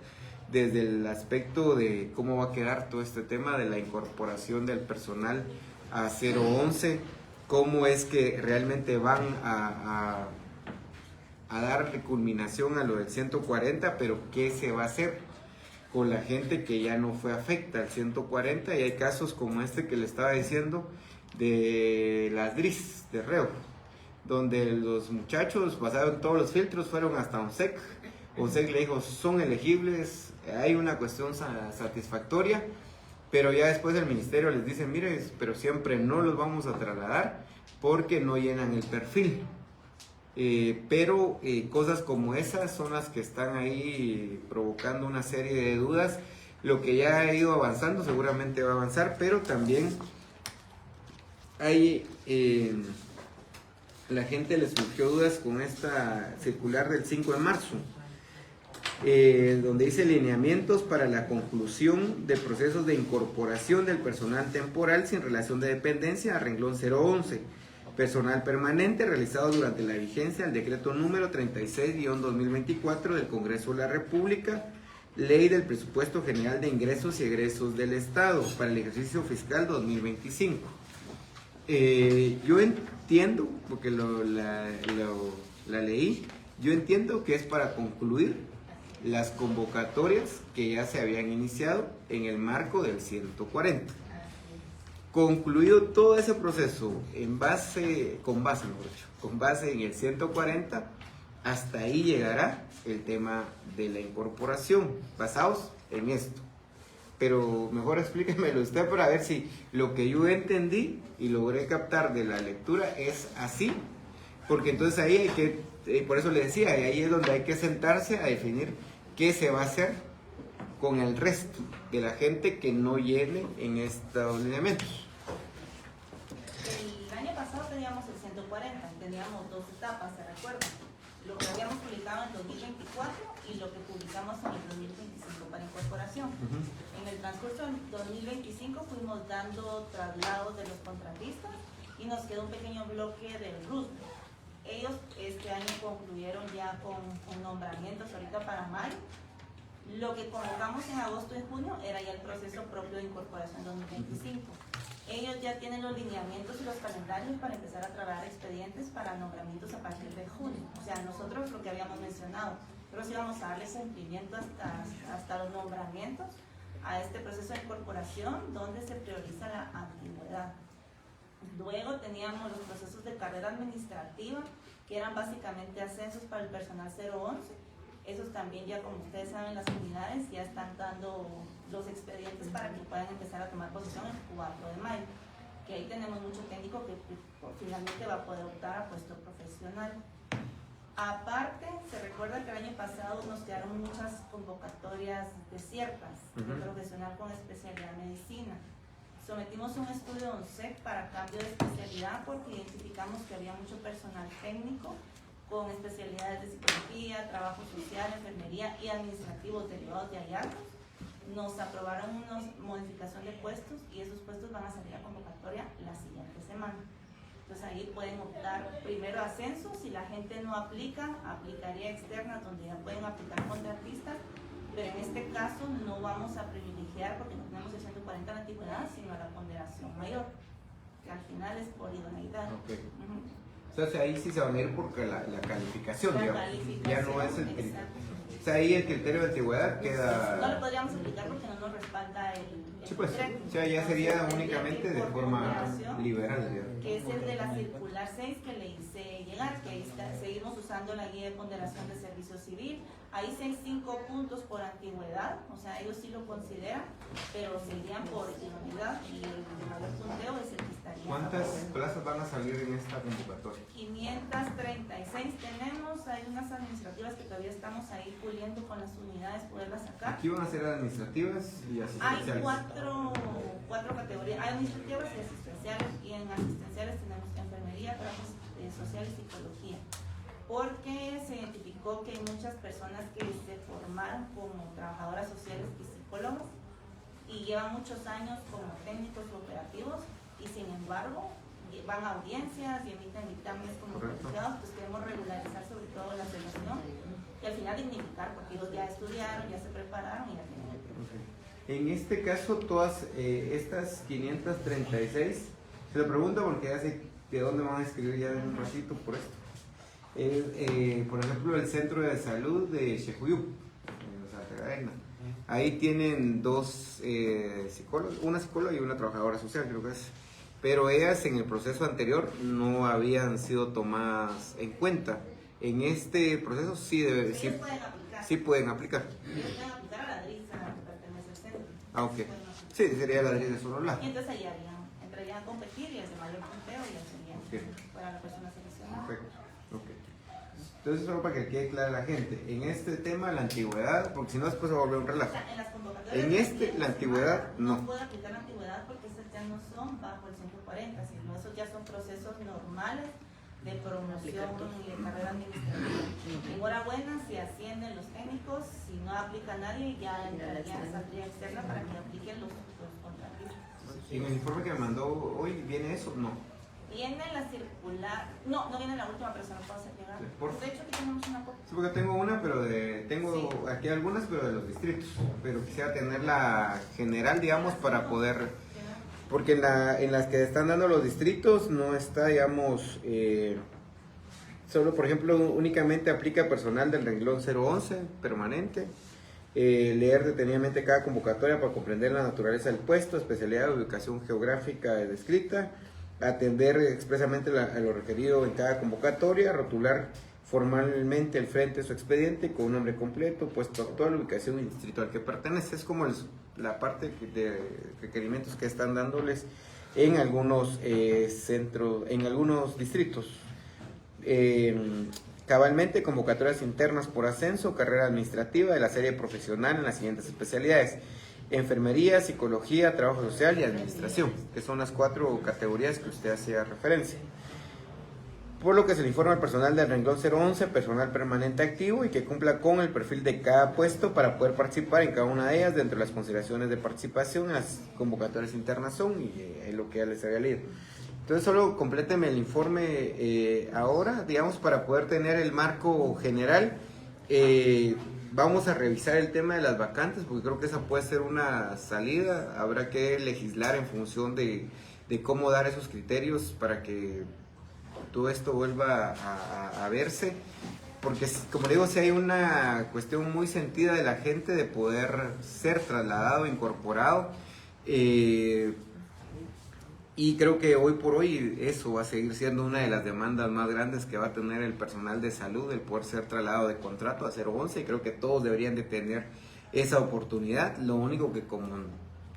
desde el aspecto de cómo va a quedar todo este tema de la incorporación del personal a 011, cómo es que realmente van a dar culminación a lo del 140, pero qué se va a hacer con la gente que ya no fue afecta al 140, y hay casos como este que le estaba diciendo, de las DRIS de Reo, donde los muchachos pasaron todos los filtros, fueron hasta ONSEC. ONSEC le dijo, son elegibles, hay una cuestión satisfactoria, pero ya después el ministerio les dice, mire, pero siempre no los vamos a trasladar porque no llenan el perfil. Pero cosas como esas son las que están ahí provocando una serie de dudas. Lo que ya ha ido avanzando seguramente va a avanzar, pero también hay, la gente le surgió dudas con esta circular del 5 de marzo, donde dice lineamientos para la conclusión de procesos de incorporación del personal temporal sin relación de dependencia a renglón 011, personal permanente realizado durante la vigencia del decreto número 36-2024 del Congreso de la República, Ley del Presupuesto General de Ingresos y Egresos del Estado para el ejercicio fiscal 2025. Yo entiendo, porque la leí, yo entiendo que es para concluir las convocatorias que ya se habían iniciado en el marco del 140. Concluido todo ese proceso con base en el 140, hasta ahí llegará el tema de la incorporación, basados en esto. Pero mejor explíquemelo usted para ver si lo que yo entendí y logré captar de la lectura es así, porque entonces ahí hay que, por eso le decía, ahí es donde hay que sentarse a definir qué se va a hacer con el resto de la gente que no llene en estos lineamientos. El año pasado teníamos el 140, teníamos dos etapas, ¿se recuerdan? Lo que habíamos publicado en 2024 y lo que publicamos en el 2025 para incorporación. En el transcurso del 2025 fuimos dando traslados de los contratistas y nos quedó un pequeño bloque del RUSB. Ellos este año concluyeron ya con nombramientos ahorita para mayo. Lo que convocamos en agosto y junio era ya el proceso propio de incorporación 2025. Ellos ya tienen los lineamientos y los calendarios para empezar a trabajar expedientes para nombramientos a partir de junio. O sea, nosotros lo que habíamos mencionado, pero sí vamos a darle cumplimiento hasta los nombramientos a este proceso de incorporación donde se prioriza la antigüedad. Luego teníamos los procesos de carrera administrativa, que eran básicamente ascensos para el personal 011. Esos también ya, como ustedes saben, las unidades ya están dando los expedientes para que puedan empezar a tomar posición el 4 de mayo. Que ahí tenemos mucho técnico que finalmente va a poder optar a puesto profesional. Aparte, se recuerda que el año pasado nos quedaron muchas convocatorias desiertas de profesional con especialidad en medicina. Sometimos un estudio de ONSEC para cambio de especialidad porque identificamos que había mucho personal técnico con especialidades de psicología, trabajo social, enfermería y administrativos derivados de hallazgos. Nos aprobaron una modificación de puestos y esos puestos van a salir a convocatoria la siguiente semana. Entonces ahí pueden optar primero ascenso, si la gente no aplica, aplicaría externas donde ya pueden aplicar contratistas, pero en este caso no vamos a privilegiar porque no tenemos el 140 en la antigüedad, sino a la ponderación mayor, que al final es por idoneidad. Okay. Entonces ahí sí se van a ir porque la calificación, La digamos, calificación, ya no es el criterio. exacto. O sea, ahí el criterio de antigüedad queda... No lo podríamos aplicar porque no nos respalda el Sí, pues, decreto. o sea, ya sería Entonces, únicamente de por forma ponderación, liberal, digamos. que es el de la circular 6 que le hice llegar, que ahí está, seguimos usando la guía de ponderación de servicio civil. Ahí se hay 5 puntos por antigüedad, o sea, ellos sí lo consideran, pero serían por idoneidad y el de mayor punteo es el que estaría. ¿Cuántas plazas van a salir en esta convocatoria? 536 tenemos, hay unas administrativas que todavía estamos ahí puliendo con las unidades, poderlas sacar. Aquí van a ser administrativas y Hay asistenciales. cuatro categorías, hay administrativas y asistenciales, y en asistenciales tenemos enfermería, trabajo social y psicología, porque se identificó que hay muchas personas que se formaron como trabajadoras sociales y psicólogas y llevan muchos años como técnicos operativos y sin embargo van a audiencias y emiten dictámenes como colegiados, pues queremos regularizar sobre todo la relación y al final dignificar, porque ellos ya estudiaron, ya se prepararon y ya tienen el perfil. En este caso, todas estas 536, se lo pregunto porque ya sé de dónde van a escribir ya en un ratito por esto. Por ejemplo, el Centro de Salud de Xejuyup, en Santa Catarina. Ahí tienen 2 psicólogos, una psicóloga y una trabajadora social, creo que es. Pero ellas en el proceso anterior no habían sido tomadas en cuenta. En este proceso sí, Ellos pueden aplicar. sí pueden aplicar. Ellos pueden aplicar a la DRISA que pertenece al centro. Ah, ok. Pueden aplicar. Sí, sería la de Solola. Y entonces ahí entrarían a competir y el de mayor punteo ya sería para la persona seleccionada. Perfecto. Okay. Entonces, solo para que quede clara la gente, en este tema la antigüedad, porque si no después se va a volver un relajo. O sea, en las convocatorias En de este, siguiente la antigüedad, semana, no. puede aplicar la antigüedad porque esas ya no son bajo el 140, sino esos ya son procesos normales de promoción y de carrera administrativa. Enhorabuena si ascienden los técnicos, si no aplica nadie ya entraría esa tría externa para que apliquen los contratistas. En el informe que me mandó hoy, ¿viene eso? No. Viene la circular, no viene la última, pero se nos puede hacer llegar. Por- De hecho aquí tenemos una copia. Sí, porque tengo una, pero tengo aquí algunas, pero de los distritos. Pero quisiera tener la general, digamos, para poder... Porque en las que están dando los distritos no está, digamos, solo, por ejemplo, únicamente aplica personal del renglón 011, permanente. Leer detenidamente cada convocatoria para comprender la naturaleza del puesto, especialidad de ubicación geográfica descrita, atender expresamente a lo requerido en cada convocatoria, rotular formalmente el frente de su expediente con un nombre completo, puesto actual, ubicación y distrito al que pertenece. Es como la parte de requerimientos que están dándoles en algunos centros, en algunos distritos. Cabalmente, convocatorias internas por ascenso, carrera administrativa de la serie profesional en las siguientes especialidades: enfermería, psicología, trabajo social y administración, que son las 4 categorías que usted hacía referencia. Por lo que se le informa al personal del renglón 011, personal permanente activo y que cumpla con el perfil de cada puesto para poder participar en cada una de ellas dentro de las consideraciones de participación en las convocatorias internas son y lo que ya les había leído. Entonces solo compléteme el informe ahora, digamos, para poder tener el marco general. Vamos a revisar el tema de las vacantes porque creo que esa puede ser una salida. Habrá que legislar en función de cómo dar esos criterios para que todo esto vuelva a verse, porque como digo, si hay una cuestión muy sentida de la gente de poder ser trasladado, incorporado, y creo que hoy por hoy eso va a seguir siendo una de las demandas más grandes que va a tener el personal de salud, el poder ser trasladado de contrato a 011, y creo que todos deberían de tener esa oportunidad. Lo único que como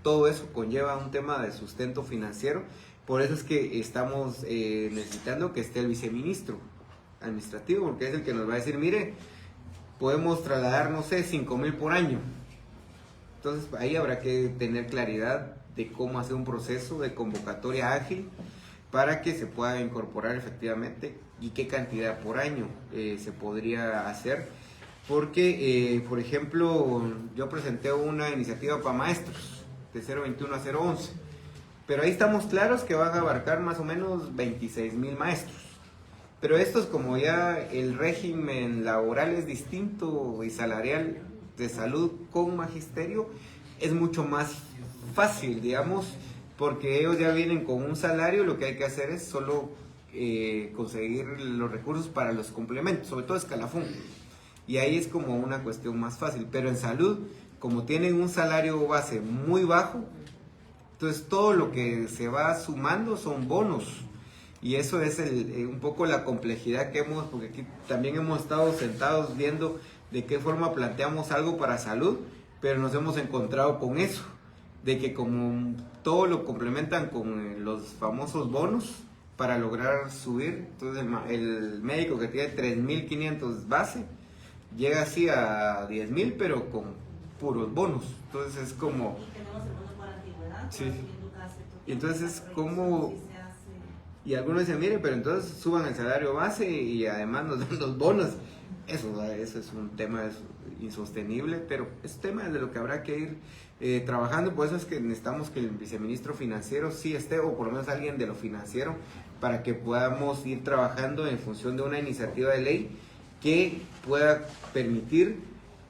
todo eso conlleva un tema de sustento financiero. Por eso es que estamos necesitando que esté el viceministro administrativo, porque es el que nos va a decir, mire, podemos trasladar, no sé, 5,000 por año. Entonces ahí habrá que tener claridad de cómo hacer un proceso de convocatoria ágil para que se pueda incorporar efectivamente y qué cantidad por año se podría hacer. Porque, por ejemplo, yo presenté una iniciativa para maestros de 021 a 011, pero ahí estamos claros que van a abarcar más o menos 26,000 maestros. Pero esto es como ya el régimen laboral es distinto y salarial de salud con magisterio, es mucho más fácil, digamos, porque ellos ya vienen con un salario, lo que hay que hacer es solo conseguir los recursos para los complementos, sobre todo escalafón. Y ahí es como una cuestión más fácil. Pero en salud, como tienen un salario base muy bajo, entonces todo lo que se va sumando son bonos. Y eso es un poco la complejidad que hemos, porque aquí también hemos estado sentados viendo de qué forma planteamos algo para salud, pero nos hemos encontrado con eso, de que como todo lo complementan con los famosos bonos para lograr subir, entonces el médico que tiene 3,500 base, llega así a 10,000, pero con puros bonos. Entonces es como... Y tenemos el bono por antigüedad. Sí. Y entonces es como... Y algunos dicen, mire, pero entonces suban el salario base y además nos dan los bonos. Eso es un tema insostenible, pero es tema de lo que habrá que ir trabajando. Por eso es que necesitamos que el viceministro financiero sí esté, o por lo menos alguien de lo financiero, para que podamos ir trabajando en función de una iniciativa de ley que pueda permitir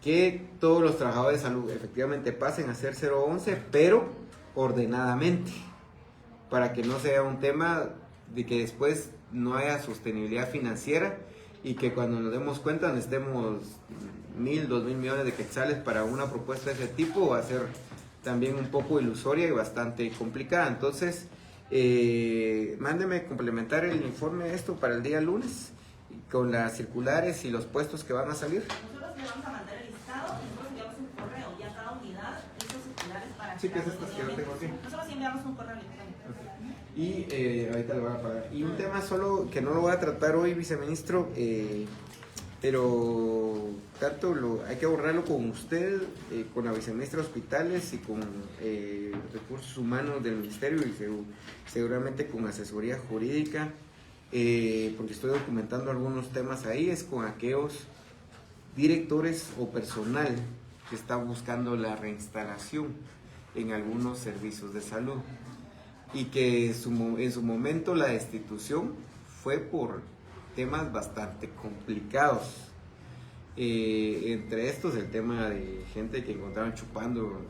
que todos los trabajadores de salud efectivamente pasen a ser 011, pero ordenadamente, para que no sea un tema de que después no haya sostenibilidad financiera y que cuando nos demos cuenta necesitemos 1,000, 2,000 millones de quetzales para una propuesta de ese tipo, va a ser también un poco ilusoria y bastante complicada. Entonces, mándeme complementar el informe de esto para el día lunes, con las circulares y los puestos que van a salir. Nosotros le vamos a mandar el listado y nosotros enviamos un correo y a cada unidad estos circulares para Sí, que es estas que yo tengo aquí. Nosotros enviamos un correo electrónico. Y ahorita lo voy a pagar. Y un tema solo que no lo voy a tratar hoy, viceministro, pero tanto hay que abordarlo con usted, con la viceministra de Hospitales y con Recursos Humanos del Ministerio y seguramente con asesoría jurídica, porque estoy documentando algunos temas ahí, es con aquellos directores o personal que está buscando la reinstalación en algunos servicios de salud. Y que en su momento la destitución fue por temas bastante complicados. Entre estos el tema de gente que encontraban chupando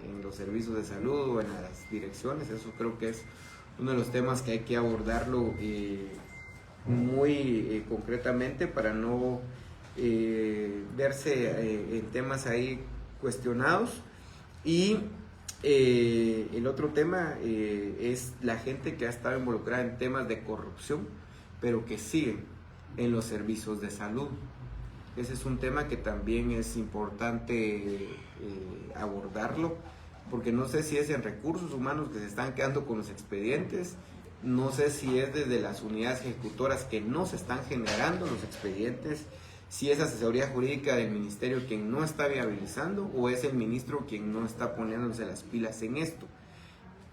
en los servicios de salud o en las direcciones. Eso creo que es uno de los temas que hay que abordarlo muy concretamente para no verse en temas ahí cuestionados. Y el otro tema es la gente que ha estado involucrada en temas de corrupción, pero que siguen en los servicios de salud. Ese es un tema que también es importante abordarlo, porque no sé si es en recursos humanos que se están quedando con los expedientes, no sé si es desde las unidades ejecutoras que no se están generando los expedientes, si es asesoría jurídica del ministerio quien no está viabilizando o es el ministro quien no está poniéndose las pilas en esto.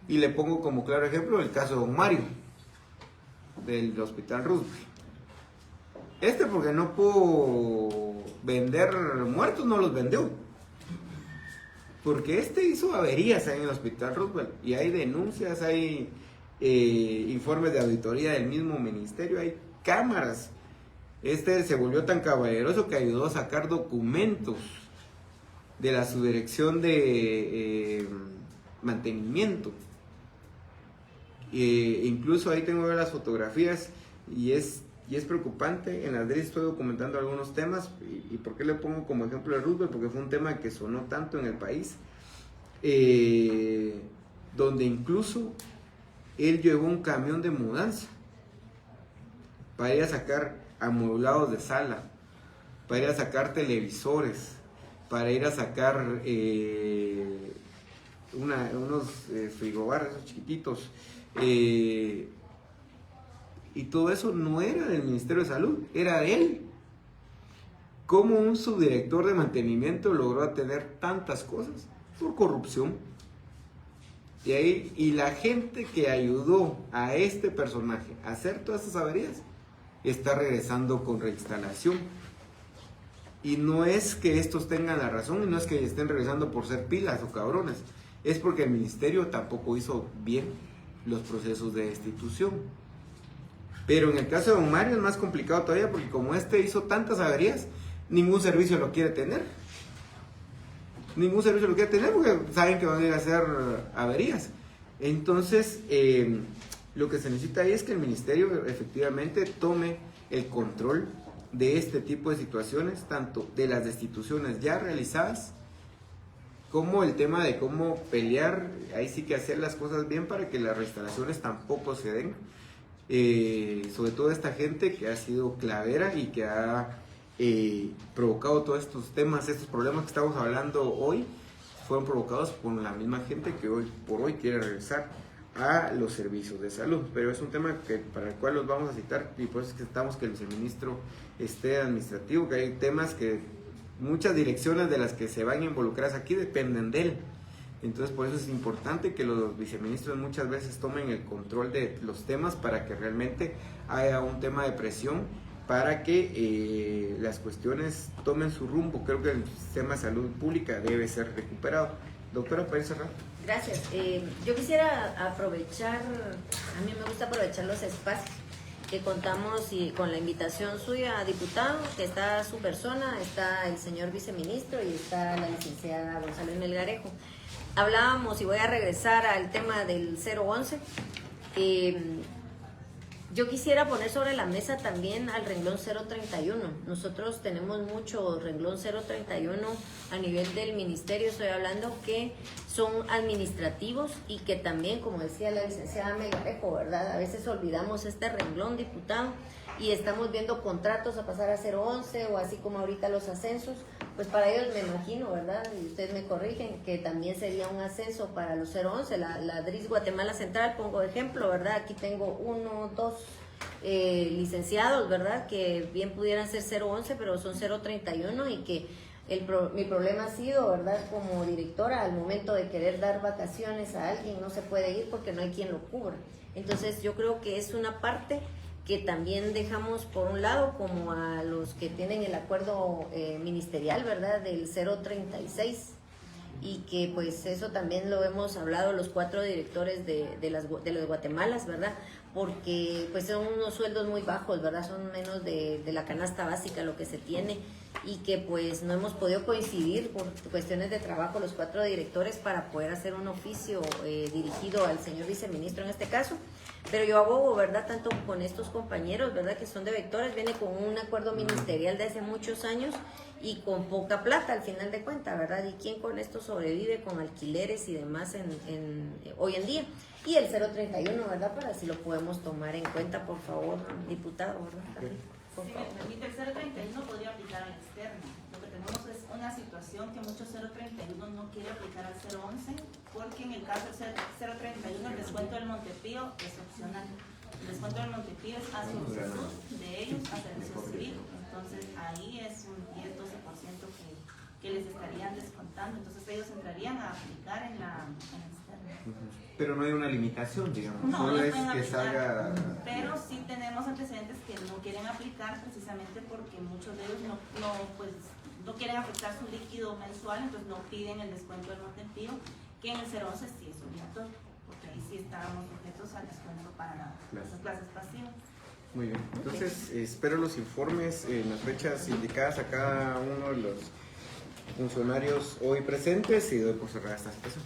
Y le pongo como claro ejemplo el caso de don Mario, del Hospital Roosevelt. Porque no pudo vender muertos, no los vendió. Porque hizo averías ahí en el Hospital Roosevelt y hay denuncias, hay informes de auditoría del mismo ministerio, hay cámaras. Se volvió tan caballeroso que ayudó a sacar documentos de la subdirección de mantenimiento. Incluso ahí tengo las fotografías y es preocupante. En la DRI estoy documentando algunos temas. ¿Y por qué le pongo como ejemplo de Roosevelt? Porque fue un tema que sonó tanto en el país, donde incluso él llevó un camión de mudanza para ir a sacar amueblados de sala, para ir a sacar televisores, para ir a sacar unos frigobares, esos chiquititos, y todo eso no era del Ministerio de Salud, era de él. ¿Cómo un subdirector de mantenimiento logró tener tantas cosas? Por corrupción. Y la gente que ayudó a este personaje a hacer todas esas averías está regresando con reinstalación. Y no es que estos tengan la razón, y no es que estén regresando por ser pilas o cabrones, es porque el ministerio tampoco hizo bien los procesos de destitución. Pero en el caso de don Mario es más complicado todavía, porque como hizo tantas averías, ningún servicio lo quiere tener. Ningún servicio lo quiere tener porque saben que van a ir a hacer averías. Entonces, lo que se necesita ahí es que el ministerio efectivamente tome el control de este tipo de situaciones, tanto de las destituciones ya realizadas, como el tema de cómo pelear, ahí sí que hacer las cosas bien para que las reinstalaciones tampoco se den. Sobre todo esta gente que ha sido clavera y que ha provocado todos estos temas, estos problemas que estamos hablando hoy, fueron provocados por la misma gente que hoy por hoy quiere regresar a los servicios de salud. Pero es un tema para el cual los vamos a citar, y por eso es que necesitamos que el viceministro esté administrativo, que hay temas que muchas direcciones de las que se van a involucrar aquí dependen de él. Entonces por eso es importante que los viceministros muchas veces tomen el control de los temas para que realmente haya un tema de presión para que las cuestiones tomen su rumbo. Creo que el sistema de salud pública debe ser recuperado. Doctora, para cerrar. Gracias. Yo quisiera aprovechar, a mí me gusta aprovechar los espacios que contamos y con la invitación suya, diputado, que está su persona, está el señor viceministro y está la licenciada González Melgarejo. Hablábamos, y voy a regresar al tema del 011, yo quisiera poner sobre la mesa también al renglón 031. Nosotros tenemos mucho renglón 031 a nivel del ministerio, estoy hablando que son administrativos y que también, como decía la licenciada Melgarejo, ¿verdad? A veces olvidamos este renglón, diputado, y estamos viendo contratos a pasar a 011 o así como ahorita los ascensos. Pues para ellos me imagino, ¿verdad? Y ustedes me corrigen, que también sería un ascenso para los 011. La DRIS Guatemala Central, pongo ejemplo, ¿verdad? Aquí tengo 1, 2 licenciados, ¿verdad? Que bien pudieran ser 011, pero son 031 y que mi problema ha sido, ¿verdad? Como directora, al momento de querer dar vacaciones a alguien, no se puede ir porque no hay quien lo cubra. Entonces yo creo que es una parte que también dejamos por un lado, como a los que tienen el acuerdo ministerial, ¿verdad? Del 036, y que pues eso también lo hemos hablado los 4 directores de los Guatemalas, ¿verdad? Porque pues son unos sueldos muy bajos, ¿verdad? Son menos de la canasta básica lo que se tiene, y que pues no hemos podido coincidir por cuestiones de trabajo los 4 directores para poder hacer un oficio dirigido al señor viceministro en este caso. Pero yo abogo, ¿verdad? Tanto con estos compañeros, ¿verdad? Que son de vectores, viene con un acuerdo ministerial de hace muchos años y con poca plata al final de cuentas, ¿verdad? ¿Y quién con esto sobrevive con alquileres y demás hoy en día? Y el 031, ¿verdad? Para si lo podemos tomar en cuenta, por favor, diputado, ¿verdad? Por si favor. me permite, el 031 podría aplicar al externo. Lo que tenemos es una situación que muchos 031 no quiere aplicar al 011, porque en el caso del 031 el descuento del Montepío es opcional. El descuento del Montepío es a solicitud de ellos a servicio civil. Entonces ahí es un 10-12% que les estarían descontando. Entonces ellos entrarían a aplicar en la externa. Pero no hay una limitación, digamos. No, solo no es pueden que aplicar, salga. pero sí tenemos antecedentes que no quieren aplicar precisamente porque muchos de ellos no quieren afectar su líquido mensual, entonces no piden el descuento del Montepío, que en el 011 sí es obligatorio, porque ahí sí estábamos sujetos al descuento para las clases pasivas. Muy bien, entonces espero los informes en las fechas indicadas a cada uno de los funcionarios hoy presentes y doy por cerrada esta sesión.